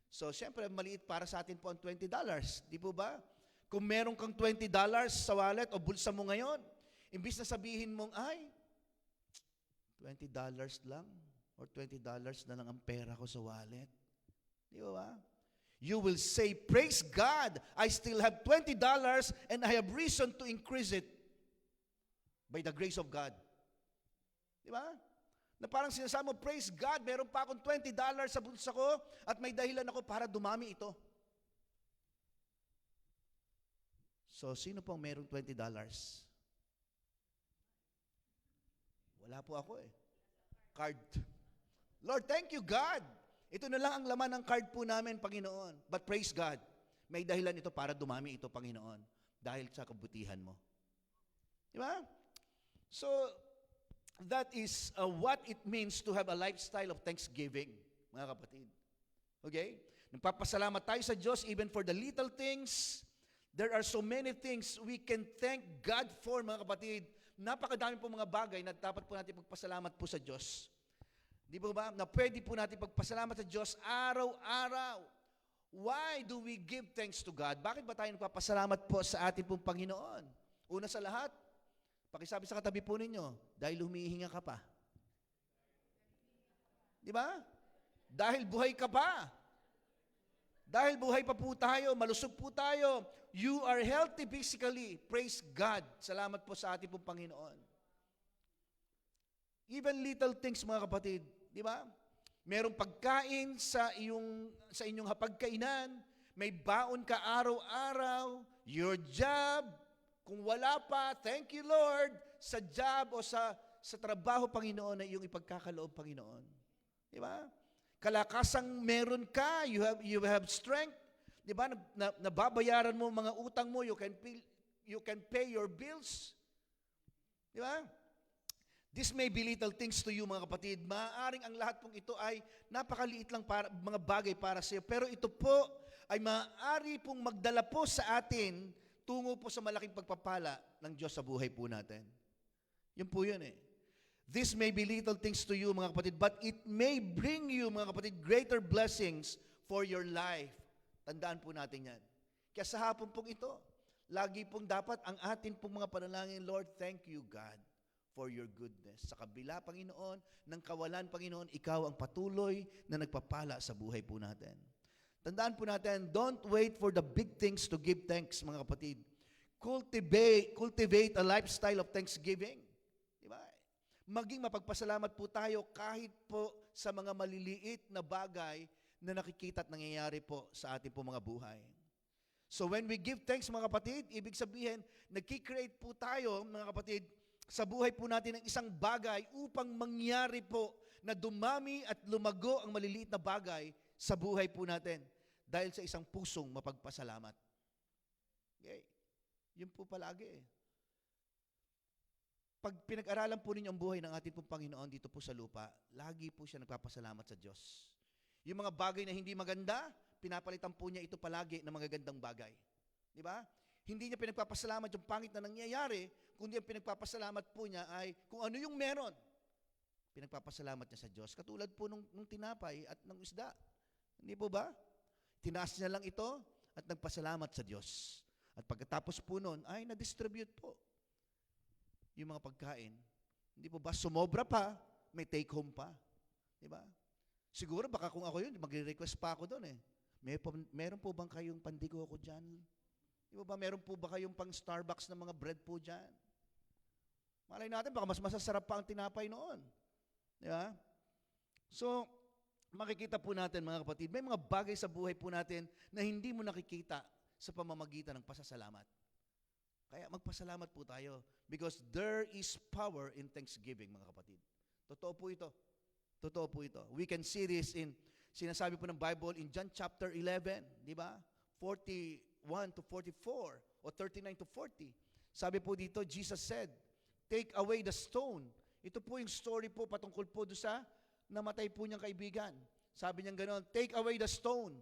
So, siyempre, maliit para sa atin po ang $20. Di po ba? Kung meron kang $20 sa wallet o bulsa mo ngayon, imbis na sabihin mong, ay, $20 lang or $20 na lang ang pera ko sa wallet. Di ba? You will say, praise God, I still have $20 and I have reason to increase it by the grace of God. Di ba? Na parang sinasabi mo, praise God, meron pa akong $20 sa bulsa ko at may dahilan ako para dumami ito. So, sino pong merong $20? Wala po ako eh. Card. Lord, thank you God. Ito na lang ang laman ng card po namin, Panginoon. But praise God, may dahilan ito para dumami ito, Panginoon, dahil sa kabutihan mo. Di ba? So, that is what it means to have a lifestyle of thanksgiving, mga kapatid. Okay? Nagpapasalamat tayo sa Diyos even for the little things. There are so many things we can thank God for, mga kapatid. Napakadami po mga bagay na dapat po natin pagpasalamat po sa Diyos. Di po ba? Na pwede po natin pagpasalamat sa Diyos araw-araw. Why do we give thanks to God? Bakit ba tayo nagpapasalamat po sa ating pong Panginoon? Una sa lahat, pakisabi sa katabi po ninyo, dahil humihinga ka pa. Di ba? Dahil buhay ka pa. Dahil buhay pa po tayo, malusog po tayo, you are healthy physically. Praise God. Salamat po sa ating pong Panginoon. Even little things, mga kapatid, di ba? Merong pagkain sa inyong hapagkainan, may baon ka araw-araw, your job, kung wala pa, thank you Lord, sa job o sa trabaho, Panginoon, na iyong ipagkakaloob, Panginoon. Di ba? Kalakasang meron ka, you have strength, di ba? Nababayaran mo mga utang mo, you can pay your bills. Di ba? This may be little things to you, mga kapatid. Maaaring ang lahat pong ito ay napakaliit lang para, mga bagay para sa iyo. Pero ito po ay maaari pong magdala po sa atin tungo po sa malaking pagpapala ng Diyos sa buhay po natin. Yun po yun eh. This may be little things to you, mga kapatid, but it may bring you, mga kapatid, greater blessings for your life. Tandaan po natin yan. Kaya sa hapon pong ito, lagi pong dapat ang atin pong mga panalangin, Lord, thank you, God, for your goodness. Sa kabila, Panginoon, ng kawalan, Panginoon, ikaw ang patuloy na nagpapala sa buhay po natin. Tandaan po natin, don't wait for the big things to give thanks, mga kapatid. Cultivate a lifestyle of thanksgiving. Diba? Maging mapagpasalamat po tayo kahit po sa mga maliliit na bagay na nakikita at nangyayari po sa ating po mga buhay. So when we give thanks, mga kapatid, ibig sabihin, nagkikreate po tayo, mga kapatid, sa buhay po natin ng isang bagay upang mangyari po na dumami at lumago ang maliliit na bagay sa buhay po natin dahil sa isang pusong mapagpasalamat. Okay. Yun po palagi eh. Pag pinag-aralan po ninyo ang buhay ng ating pong Panginoon dito po sa lupa, lagi po siya nagpapasalamat sa Diyos. Yung mga bagay na hindi maganda, pinapalitan po niya ito palagi ng mga gandang bagay. Di ba? Hindi niya pinagpapasalamat yung pangit na nangyayari, kundi ang pinagpapasalamat po niya ay kung ano yung meron. Pinagpapasalamat niya sa Diyos. Katulad po nung tinapay at ng isda. Hindi po ba? Tinaas niya lang ito at nagpasalamat sa Diyos. At pagkatapos po nun, ay na-distribute po yung mga pagkain. Hindi po ba? Sumobra pa, may take home pa. Di ba? Siguro baka kung ako yun, magre-request pa ako doon eh. Meron po bang kayong pandigo ako dyan? Di ba? Meron po ba kayong pang Starbucks na mga bread po dyan? Malay natin, baka mas masasarap pa ang tinapay noon. Di ba? So, makikita po natin, mga kapatid, may mga bagay sa buhay po natin na hindi mo nakikita sa pamamagitan ng pasasalamat. Kaya magpasalamat po tayo because there is power in thanksgiving, mga kapatid. Totoo po ito. Totoo po ito. We can see this in, sinasabi po ng Bible in John chapter 11, di ba? 41 to 44 o 39 to 40. Sabi po dito, Jesus said, take away the stone. Ito po yung story po patungkol po doon sa namatay po niyang kaibigan. Sabi niya gano'n, take away the stone.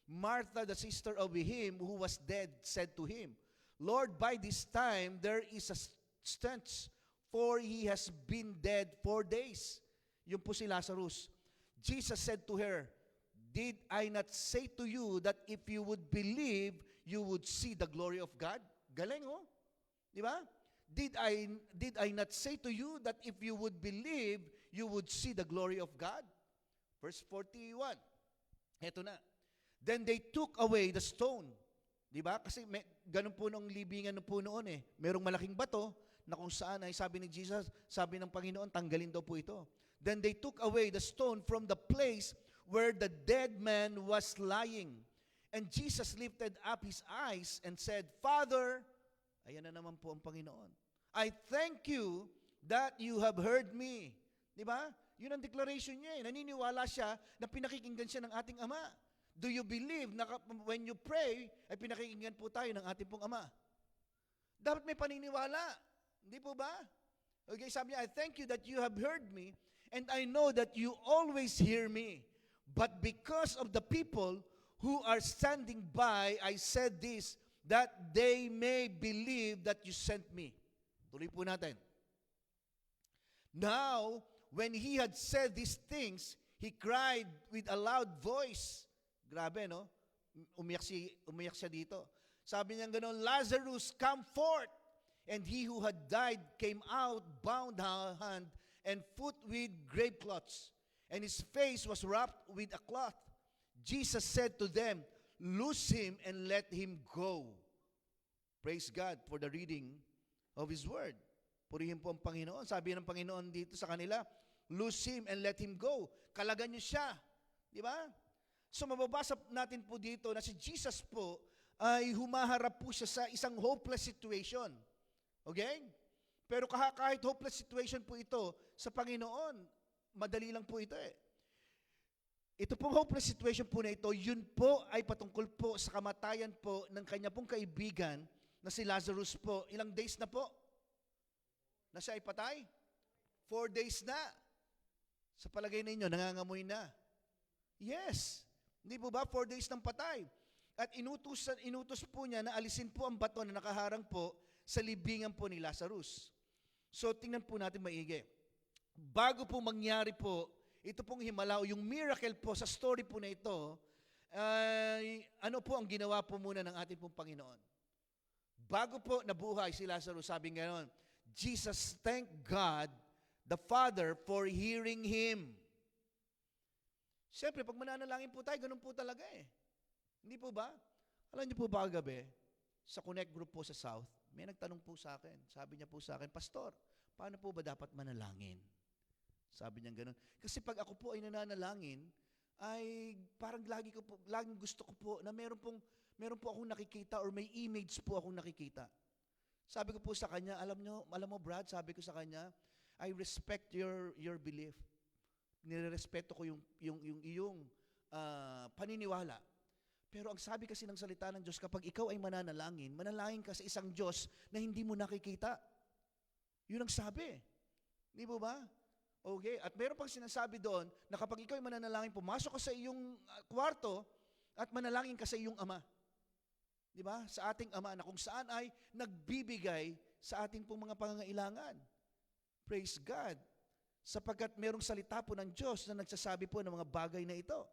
Martha, the sister of him who was dead, said to him, Lord, by this time there is a stench, for he has been dead 4 days. Yung po si Lazarus. Jesus said to her, "Did I not say to you that if you would believe, you would see the glory of God?" Galing, oh. Di ba? Did I not say to you that if you would believe, you would see the glory of God? Verse 41. Heto na. Then they took away the stone. Di ba? Kasi ganun po nung libingan po noon eh. Merong malaking bato na kung saan ay sabi ni Jesus, sabi ng Panginoon, tanggalin daw po ito. Then they took away the stone from the place where the dead man was lying. And Jesus lifted up his eyes and said, "Father," ayan na naman po ang Panginoon, "I thank you that you have heard me." Di ba? Yun ang declaration niya eh. Naniniwala siya na pinakikinggan siya ng ating Ama. Do you believe na when you pray, ay pinakikinggan po tayo ng ating pong Ama? Dapat may paniniwala. Hindi po ba? Okay, sabi niya, "I thank you that you have heard me, and I know that you always hear me. But because of the people who are standing by, I said this, that they may believe that you sent me." Tuloy po natin. Now, when he had said these things, he cried with a loud voice. Grabe, no? Umiyak siya dito. Sabi niya gano'n, "Lazarus, come forth." And he who had died came out, bound hand and foot with grave cloths, and his face was wrapped with a cloth. Jesus said to them, "Loose him and let him go." Praise God for the reading of His Word. Purihin po ang Panginoon. Sabi ng Panginoon dito sa kanila, "Loose him and let him go." Kalagan niyo siya. Di ba? So mababasa natin po dito na si Jesus po ay humaharap po siya sa isang hopeless situation. Okay? Pero kahit hopeless situation po ito, sa Panginoon, madali lang po ito eh. Ito pong hopeless situation po na ito, yun po ay patungkol po sa kamatayan po ng kanya pong kaibigan na si Lazarus po. Ilang days na po? Na siya ay patay? 4 days na. Sa palagay ninyo, nangangamoy na. Yes. Hindi po ba? 4 days ng patay. At inutos po niya na alisin po ang bato na nakaharang po sa libingan po ni Lazarus. So, tingnan po natin maigi. Bago po mangyari po, ito pong himala o yung miracle po sa story po na ito, ano po ang ginawa po muna ng ating pong Panginoon? Bago po nabuhay si Lazarus, sabi nga nun, Jesus thanked God, the Father, for hearing him. Siyempre, pag mananalangin po tayo, ganun po talaga eh. Hindi po ba? Alam niyo po ba kagabi, sa Connect Group po sa South, may nagtanong po sa akin. Sabi niya po sa akin, "Pastor, paano po ba dapat manalangin?" Sabi niya gano'n. Kasi pag ako po ay nananalangin, ay parang laging gusto ko po na meron po akong nakikita or may image po akong nakikita. Sabi ko po sa kanya, alam mo Brad, sabi ko sa kanya, "I respect your belief." Nirerespeto ko yung iyong paniniwala. Pero ang sabi kasi ng salita ng Diyos, kapag ikaw ay mananalangin ka sa isang Diyos na hindi mo nakikita. Yun ang sabi. Di ba ba? Okay, at meron pang sinasabi doon na kapag ikaw ay mananalangin, pumasok ka sa iyong kwarto at manalangin ka sa iyong Ama. Di ba? Sa ating Ama na kung saan ay nagbibigay sa ating pong mga pangangailangan. Praise God. Sapagkat merong salita po ng Diyos na nagsasabi po ng mga bagay na ito.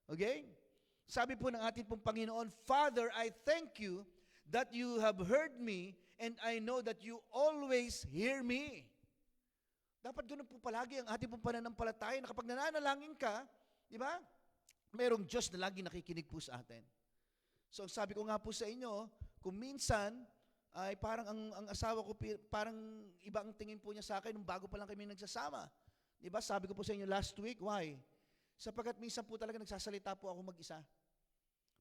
Okay? Sabi po ng ating pong Panginoon, "Father, I thank you that you have heard me and I know that you always hear me." Dapat ganoon po palagi ang ating pong pananampalataya na kapag nananalangin ka, di ba? Merong Diyos na lagi nakikinig po sa atin. So sabi ko nga po sa inyo, kung minsan ay parang ang asawa ko parang iba ang tingin po niya sa akin nung bago pa lang kami nagsasama. Di ba? Sabi ko po sa inyo last week, why? Sapagkat minsan po talaga nagsasalita po ako mag-isa.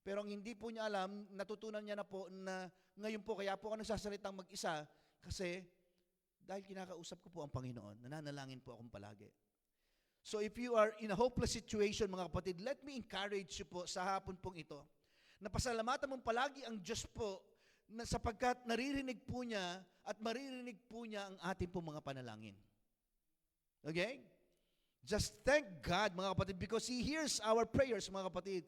Pero ang hindi po niya alam, natutunan niya na po na ngayon po, kaya po ako nagsasalitang mag-isa kasi dahil kinakausap ko po ang Panginoon, nananalangin po akong palagi. So if you are in a hopeless situation, mga kapatid, let me encourage you po sa hapon pong ito, na pasalamatan mong palagi ang Diyos po na sapagkat naririnig po niya at maririnig po niya ang ating pong mga panalangin. Okay? Just thank God, mga kapatid, because He hears our prayers, mga kapatid.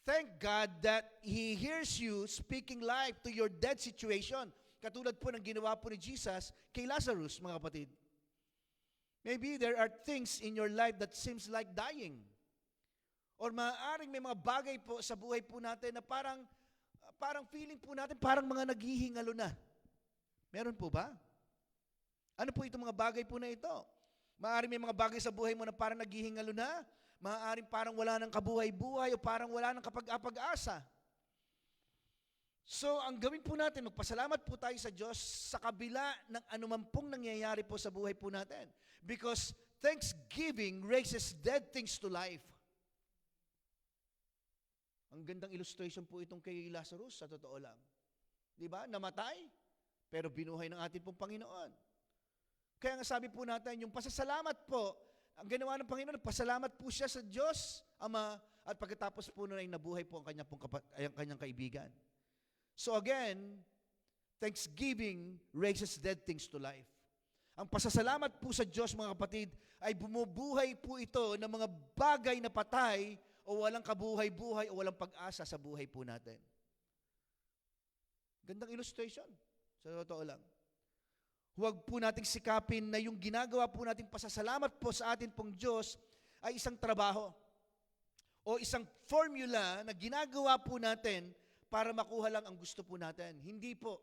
Thank God that He hears you speaking life to your dead situation. Katulad po ng ginawa po ni Jesus kay Lazarus, mga kapatid. Maybe there are things in your life that seems like dying. Or maaaring may mga bagay po sa buhay po natin na parang feeling po natin parang mga naghihingalo na. Meron po ba? Ano po itong mga bagay po na ito? Maaaring may mga bagay sa buhay mo na parang naghihingalo na. Maaaring parang wala ng kabuhay-buhay o parang wala ng kapag-asa. So, ang gawin po natin, magpasalamat po tayo sa Diyos sa kabila ng anuman pong nangyayari po sa buhay po natin. Because thanksgiving raises dead things to life. Ang gandang illustration po itong kay Lazarus, sa totoo lang. Di ba? Namatay, pero binuhay ng ating pong Panginoon. Kaya nga sabi po natin, yung pasasalamat po, ang ginawa ng Panginoon, pasalamat po siya sa Diyos, Ama, at pagkatapos po nun ay nabuhay po ang kanyang kaibigan. So again, thanksgiving raises dead things to life. Ang pasasalamat po sa Diyos, mga kapatid, ay bumubuhay po ito ng mga bagay na patay o walang kabuhay-buhay o walang pag-asa sa buhay po natin. Gandang illustration. Sa totoo lang. Huwag po nating sikapin na yung ginagawa po nating pasasalamat po sa atin pong Diyos ay isang trabaho o isang formula na ginagawa po natin para makuha lang ang gusto po natin. Hindi po.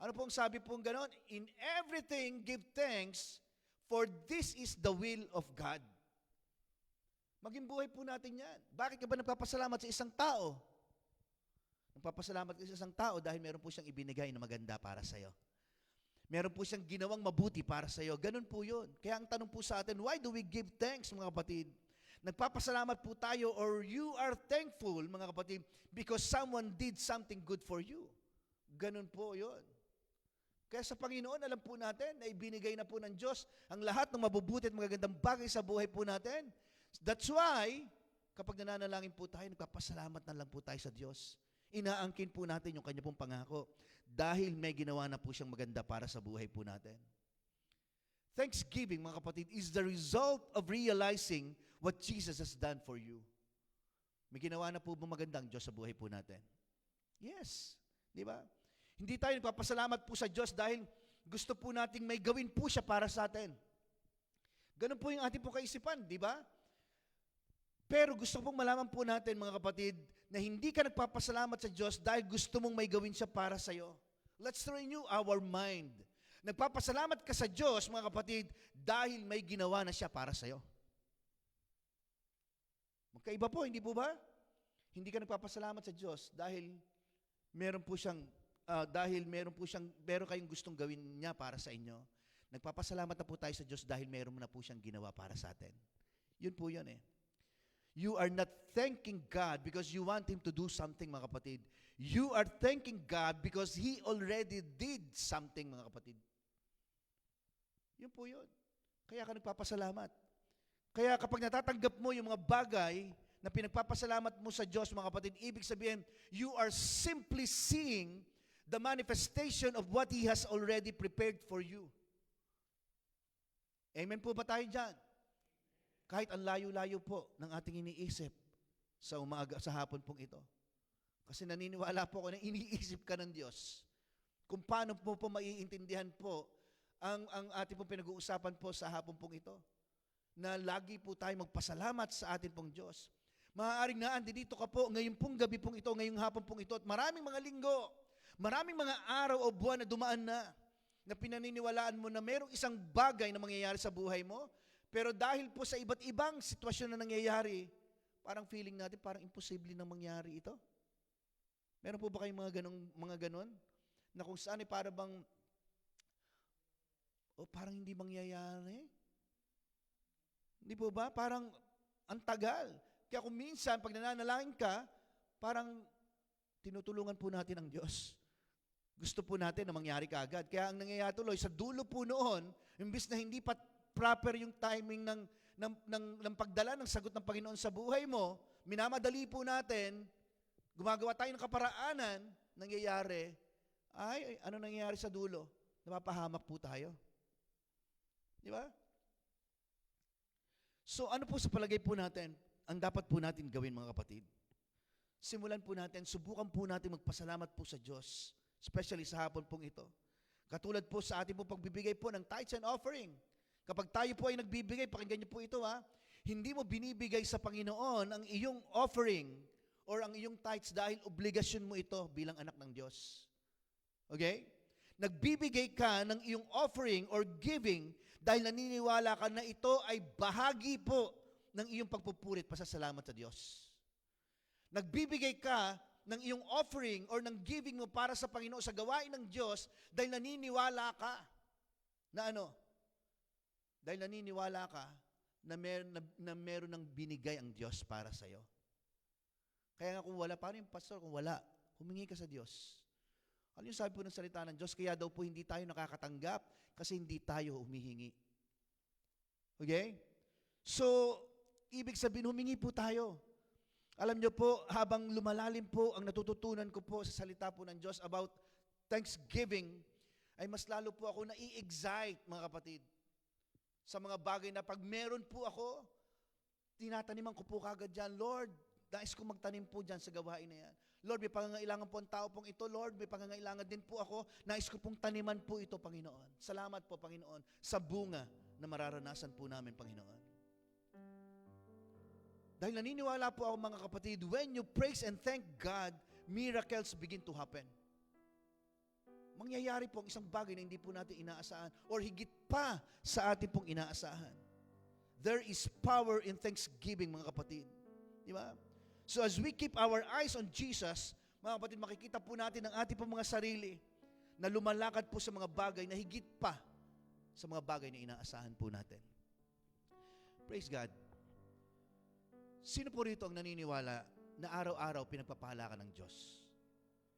Ano pong sabi pong ganon? In everything, give thanks, for this is the will of God. Maging buhay po natin yan. Bakit ka ba nagpapasalamat sa isang tao? Nagpapasalamat ka sa isang tao dahil meron po siyang ibinigay na maganda para sa'yo. Meron po siyang ginawang mabuti para sa'yo. Ganun po yun. Kaya ang tanong po sa atin, why do we give thanks, mga kapatid? Nagpapasalamat po tayo or you are thankful, mga kapatid, because someone did something good for you. Ganun po yun. Kaya sa Panginoon, alam po natin na ibinigay na po ng Diyos ang lahat ng mabubuti at magagandang bagay sa buhay po natin. That's why, kapag nananalangin po tayo, nagpapasalamat na lang po tayo sa Diyos. Inaangkin po natin yung kanya pong pangako dahil may ginawa na po siyang maganda para sa buhay po natin. Thanksgiving, mga kapatid, is the result of realizing what Jesus has done for you. May ginawa na po magandang Diyos sa buhay po natin. Yes. Di ba? Hindi tayo nagpapasalamat po sa Diyos dahil gusto po nating may gawin po siya para sa atin. Ganun po yung ating po kaisipan, di ba? Pero gusto pong malaman po natin, mga kapatid, na hindi ka nagpapasalamat sa Diyos dahil gusto mong may gawin siya para sa iyo. Let's renew our mind. Nagpapasalamat ka sa Diyos, mga kapatid, dahil may ginawa na siya para sa iyo. Magkaiba po, hindi po ba? Hindi ka nagpapasalamat sa Diyos dahil meron kayong gustong gawin niya para sa inyo. Nagpapasalamat na po tayo sa Diyos dahil meron na po siyang ginawa para sa atin. Yun po yun eh. You are not thanking God because you want Him to do something, mga kapatid. You are thanking God because He already did something, mga kapatid. Yun po yun. Kaya ka nagpapasalamat. Kaya kapag natatanggap mo yung mga bagay na pinagpapasalamat mo sa Diyos, mga kapatid, ibig sabihin, you are simply seeing the manifestation of what He has already prepared for you. Amen po ba tayo dyan? Kahit ang layo-layo po ng ating iniisip sa hapon pong ito. Kasi naniniwala po ako na iniisip ka ng Diyos. Kung paano po maiintindihan po ang ating pong pinag-uusapan po sa hapon pong ito. Na lagi po tayo magpasalamat sa ating pong Diyos. Maaaring naandi dito ka po ngayong pong gabi pong ito, ngayong hapon pong ito, at maraming mga linggo, maraming mga araw o buwan na dumaan na pinaniniwalaan mo na mayroong isang bagay na mangyayari sa buhay mo, pero dahil po sa iba't ibang sitwasyon na nangyayari, parang feeling natin parang imposible na mangyari ito. Meron po ba kayong mga ganon? Na kung saan parang parang hindi mangyayari? Hindi po ba? Parang ang tagal. Kaya kung minsan, pag nananalangin ka, parang tinutulungan po natin ang Diyos. Gusto po natin na mangyari kaagad. Kaya ang nangyayari tuloy, sa dulo po noon, imbis na hindi pa proper yung timing ng pagdala ng sagot ng Panginoon sa buhay mo, minamadali po natin, gumagawa tayo ng kaparaanan, nangyayari, ano nangyayari sa dulo? Napapahamak po tayo. Di ba? So ano po sa palagay po natin, ang dapat po natin gawin, mga kapatid? Simulan po natin, subukan po natin magpasalamat po sa Diyos, especially sa hapon pong ito. Katulad po sa ating po pagbibigay po ng tithes and offering. Kapag tayo po ay nagbibigay, pakinggan niyo po ito ha, hindi mo binibigay sa Panginoon ang iyong offering or ang iyong tithes dahil obligasyon mo ito bilang anak ng Diyos. Okay? Nagbibigay ka ng iyong offering or giving dahil naniniwala ka na ito ay bahagi po ng iyong pagpupurit, pasasalamat sa Diyos. Nagbibigay ka ng iyong offering or ng giving mo para sa Panginoon sa gawain ng Diyos dahil naniniwala ka na ano? Dahil naniniwala ka na meron ng binigay ang Diyos para sa iyo. Kaya nga kung wala, paano yung pastor? Kung wala, humingi ka sa Diyos. Ano yung sabi po ng salita ng Diyos? Kaya daw po hindi tayo nakakatanggap kasi hindi tayo humihingi. Okay? So, ibig sabihin, humingi po tayo. Alam niyo po, habang lumalalim po ang natututunan ko po sa salita po ng Diyos about thanksgiving, ay mas lalo po ako nai-excite, mga kapatid, sa mga bagay na pag meron po ako, tinataniman ko po kagad dyan, Lord, nais ko magtanim po dyan sa gawain na yan. Lord, may pangangailangan po ang tao pong ito. Lord, may pangangailangan din po ako. Nais ko pong taniman po ito, Panginoon. Salamat po, Panginoon, sa bunga na mararanasan po namin, Panginoon. Dahil naniniwala po ako, mga kapatid, when you praise and thank God, miracles begin to happen. Mangyayari po ang isang bagay na hindi po natin inaasahan or higit pa sa atin pong inaasahan. There is power in thanksgiving, mga kapatid. Di ba? So as we keep our eyes on Jesus, mga kapatid, makikita po natin ang ating pong mga sarili na lumalakad po sa mga bagay na higit pa sa mga bagay na inaasahan po natin. Praise God. Sino po rito ang naniniwala na araw-araw pinagpapala ka ng Diyos?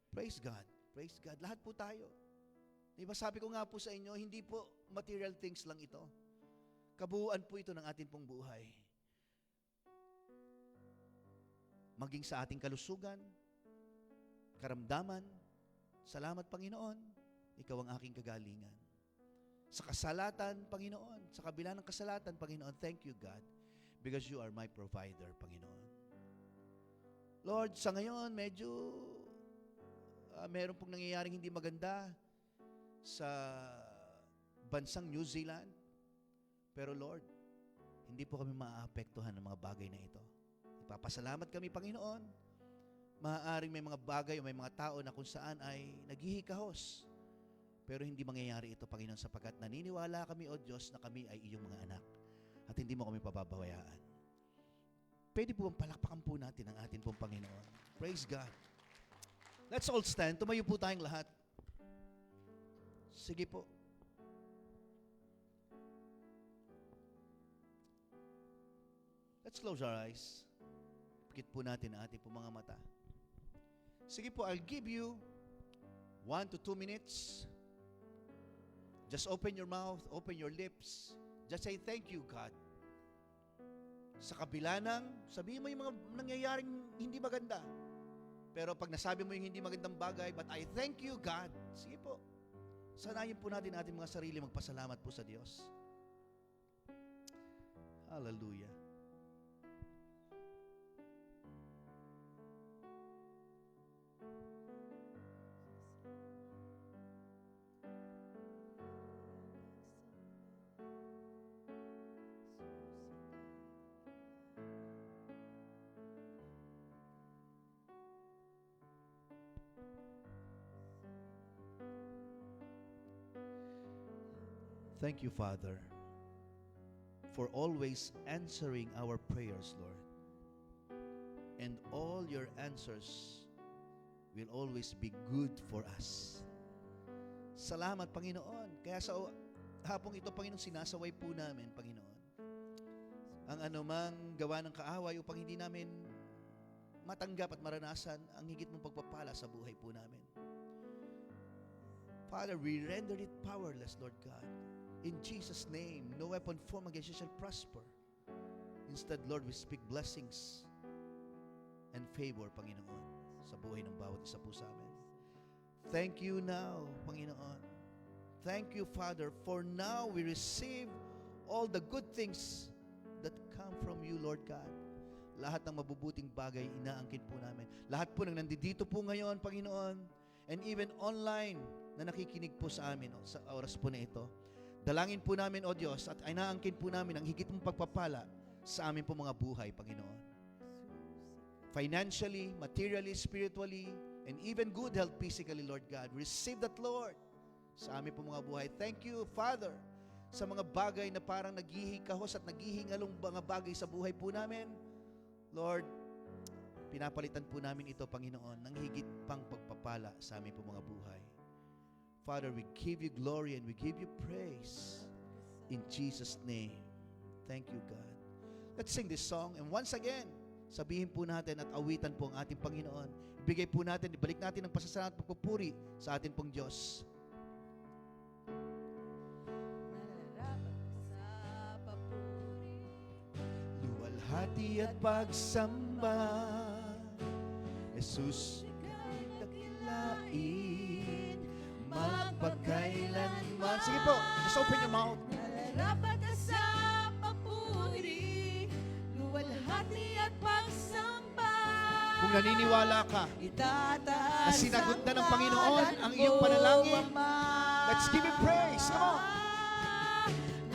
Praise God. Praise God. Lahat po tayo. Diba sabi ko nga po sa inyo, hindi po material things lang ito. Kabuuan po ito ng ating pong buhay. Maging sa ating kalusugan, karamdaman, salamat Panginoon, ikaw ang aking kagalingan. Sa kasalatan, Panginoon, sa kabila ng kasalatan, Panginoon, thank you God, because you are my provider, Panginoon. Lord, sa ngayon, medyo meron pong nangyayaring hindi maganda sa bansang New Zealand. Pero Lord, hindi po kami maaapektuhan ng mga bagay na ito. Ipapasalamat kami, Panginoon. Maaaring may mga bagay o may mga tao na kung saan ay naghihikahos. Pero hindi mangyayari ito, Panginoon, sapagkat naniniwala kami, O Diyos, na kami ay iyong mga anak at hindi mo kami pababayaan. Pwede po bang palakpakan po natin ang atin pong Panginoon? Praise God. Let's all stand. Tumayo po tayong lahat. Sige po. Let's close our eyes. Pikit po natin ang ating po mga mata. Sige po, I'll give you 1 to 2 minutes. Just open your mouth, open your lips. Just say, thank you, God. Sa kabila ng, sabihin mo yung mga nangyayaring hindi maganda. Pero pag nasabi mo yung hindi magandang bagay, but I thank you, God. Sige po. Sanayin po natin ating mga sarili magpasalamat po sa Diyos. Hallelujah. Thank you, Father, for always answering our prayers, Lord. And all your answers will always be good for us. Salamat, Panginoon. Kaya sa hapong ito, Panginoon, sinasaway po namin, Panginoon, ang anumang gawa ng kaaway upang hindi namin matanggap at maranasan ang higit mong pagpapala sa buhay po namin. Father, we render it powerless, Lord God. In Jesus' name, no weapon formed against you shall prosper. Instead, Lord, we speak blessings and favor, Panginoon, sa buhay ng bawat isa po sa amin. Thank you now, Panginoon. Thank you, Father, for now we receive all the good things that come from you, Lord God. Lahat ng mabubuting bagay, inaangkin po namin. Lahat po ng nandito po ngayon, Panginoon, and even online na nakikinig po sa amin sa oras po na ito, Dalangin po namin, O Diyos, at inaangkin po namin ang higit mong pagpapala sa amin po mga buhay, Panginoon. Financially, materially, spiritually, and even good health physically, Lord God. Receive that, Lord, sa amin po mga buhay. Thank you, Father, sa mga bagay na parang naghihikahos at naghihingalong mga bagay sa buhay po namin. Lord, pinapalitan po namin ito, Panginoon, ng higit pang pagpapala sa amin po mga buhay. Father, we give you glory and we give you praise in Jesus' name. Thank you, God. Let's sing this song. And once again, sabihin po natin at awitan po ang ating Panginoon. Ibigay po natin, ibalik natin ang pasasalamat at pagpupuri sa ating pong Diyos. Luwalhati at pagsamba, Jesus, ika'y dakilain, magpakailanman. Sige po, just open your mouth. Nararapat ka sa papuri, luwalhati at pagsamba. Kung naniniwala ka Itataas na sinagot na ng ang Panginoon ngalan ang iyong mo, panalangin, Ama. let's give Him praise. Come on.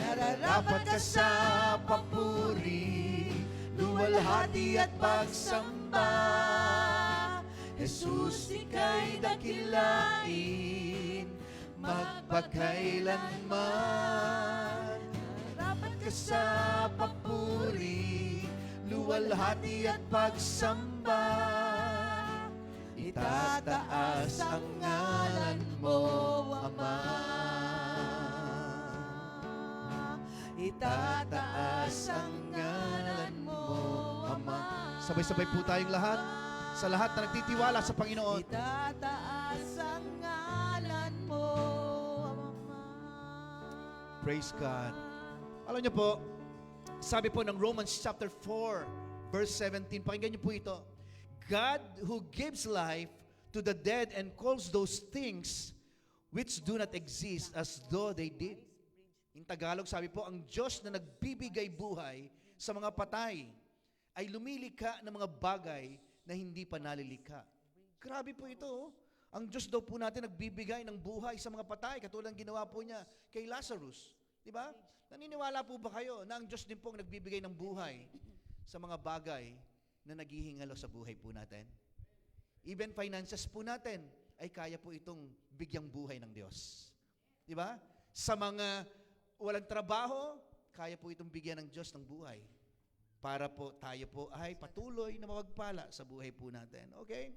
Nararapat ka sa papuri, luwalhati at pagsamba. Jesus, ika'y dakilain, magpakailanman. Nararapat ka sa papuri, luwalhati at pagsamba. Itataas ang ngalan mo, Ama. Itataas ang ngalan mo, Ama. Sabay-sabay po tayong lahat. Sa lahat na nagtitiwala sa Panginoon. Itataas ang ngalan mo, Ama. Praise God. Alam niyo po, sabi po ng Romans chapter 4, verse 17, pakinggan niyo po ito. God who gives life to the dead and calls those things which do not exist as though they did. In Tagalog, sabi po, ang Diyos na nagbibigay buhay sa mga patay ay lumilikha ng mga bagay na hindi pa nalilikha. Grabe po ito. Oh. Ang Diyos daw po natin nagbibigay ng buhay sa mga patay, katulad ng ginawa po niya kay Lazarus. Di ba? Naniniwala po ba kayo na ang Diyos din po ang nagbibigay ng buhay sa mga bagay na naghihingalo sa buhay po natin? Even finances po natin ay kaya po itong bigyang buhay ng Diyos. Di ba? Sa mga walang trabaho, kaya po itong bigyan ng Diyos ng buhay para po tayo po ay patuloy na mapagpala sa buhay po natin. Okay?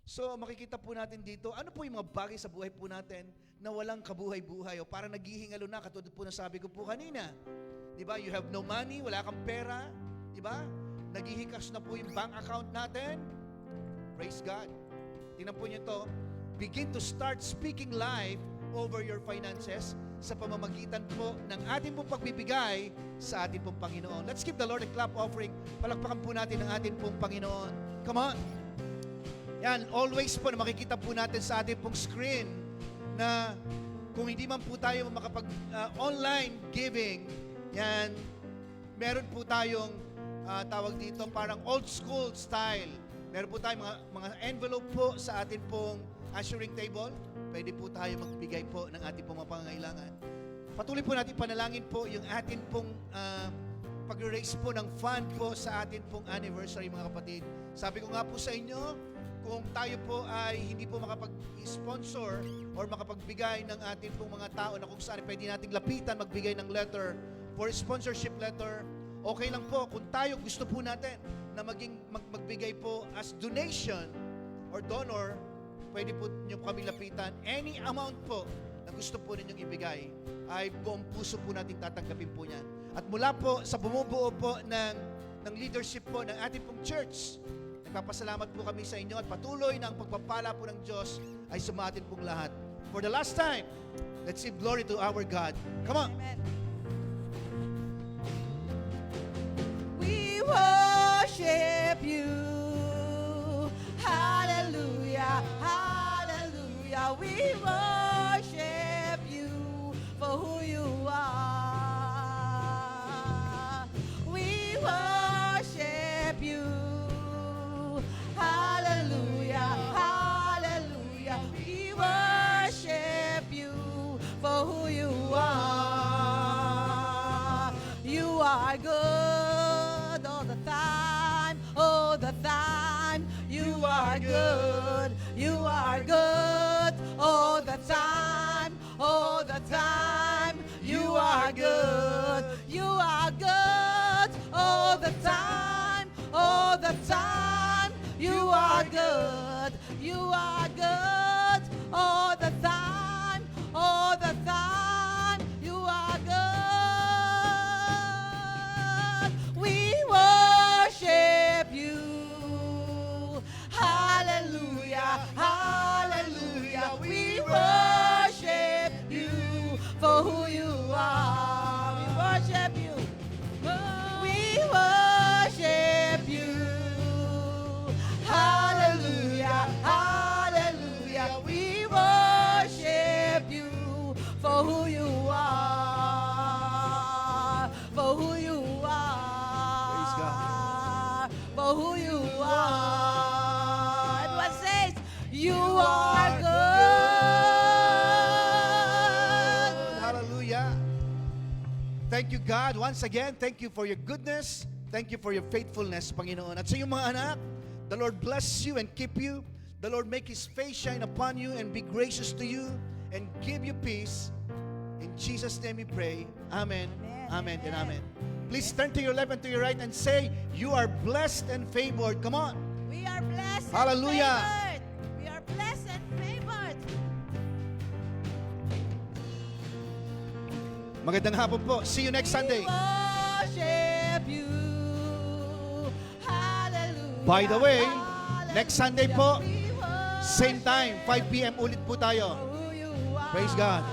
So, makikita po natin dito, ano po yung mga bagay sa buhay po natin na walang kabuhay-buhay o para naghihingalo na, katulad po na sabi ko po kanina. Di ba? You have no money, wala kang pera. Di ba? Naghihikas na po yung bank account natin. Praise God. Tingnan po niyo ito. Begin to start speaking life over your finances sa pamamagitan po ng ating pong pagbibigay sa ating pong Panginoon. Let's give the Lord a clap offering. Palakpakan po natin ang ating pong Panginoon. Come on. Yan, always po na makikita po natin sa ating pong screen na kung hindi man po tayo online giving, yan, meron po tayong tawag dito parang old school style. Meron po tayong mga envelope po sa ating pong ushering table. Pwede po tayo magbigay po ng ating pong mga pangangailangan. Patuloy po natin panalangin po yung ating pong pag-raise po ng fund po sa ating pong anniversary, mga kapatid. Sabi ko nga po sa inyo, kung tayo po ay hindi po makapag-sponsor or makapagbigay ng ating pong mga tao na kung saan pwede nating lapitan, magbigay ng letter for sponsorship letter, okay lang po. Kung tayo gusto po natin na magbigay po as donation or donor, pwede po nyo kami lapitan. Any amount po na gusto po ninyong ibigay ay buong puso po nating tatanggapin po yan. At mula po sa bumubuo po ng leadership po ng ating pong church, nagpapasalamat po kami sa inyo at patuloy na ang pagpapala po ng Diyos ay sumatin pong lahat. For the last time, let's give glory to our God. Come on! Amen. We worship you. Hallelujah, hallelujah. We worship you for who you are. We worship you. Hallelujah, hallelujah. We worship you for who you are. are good all the time, all the time. You are good, you are good all the time, all the time. You are good, you are good all the time, all the time. You are good, you are good all the time, all the time. You are good. We worship you. Hallelujah, hallelujah. We worship you for who you are. We worship you. We worship you. Hallelujah, hallelujah. We worship you for who you are. For who you are. Praise God. For who you are. Everyone says, you are good. Hallelujah. Thank you, God. Once again, thank you for your goodness. Thank you for your faithfulness, Panginoon. At sa iyong mga anak, the Lord bless you and keep you. The Lord make His face shine upon you and be gracious to you and give you peace. In Jesus' name we pray. Amen. Amen and amen. Please turn to your left and to your right and say, you are blessed and favored. Come on. We are blessed Hallelujah. and favored. We are blessed and favored. Magandang hapon po. See you next Sunday. We worship you. Hallelujah. By the way, Hallelujah. next Sunday po, We worship same time, 5 p.m. ulit po tayo. who you are. Praise God.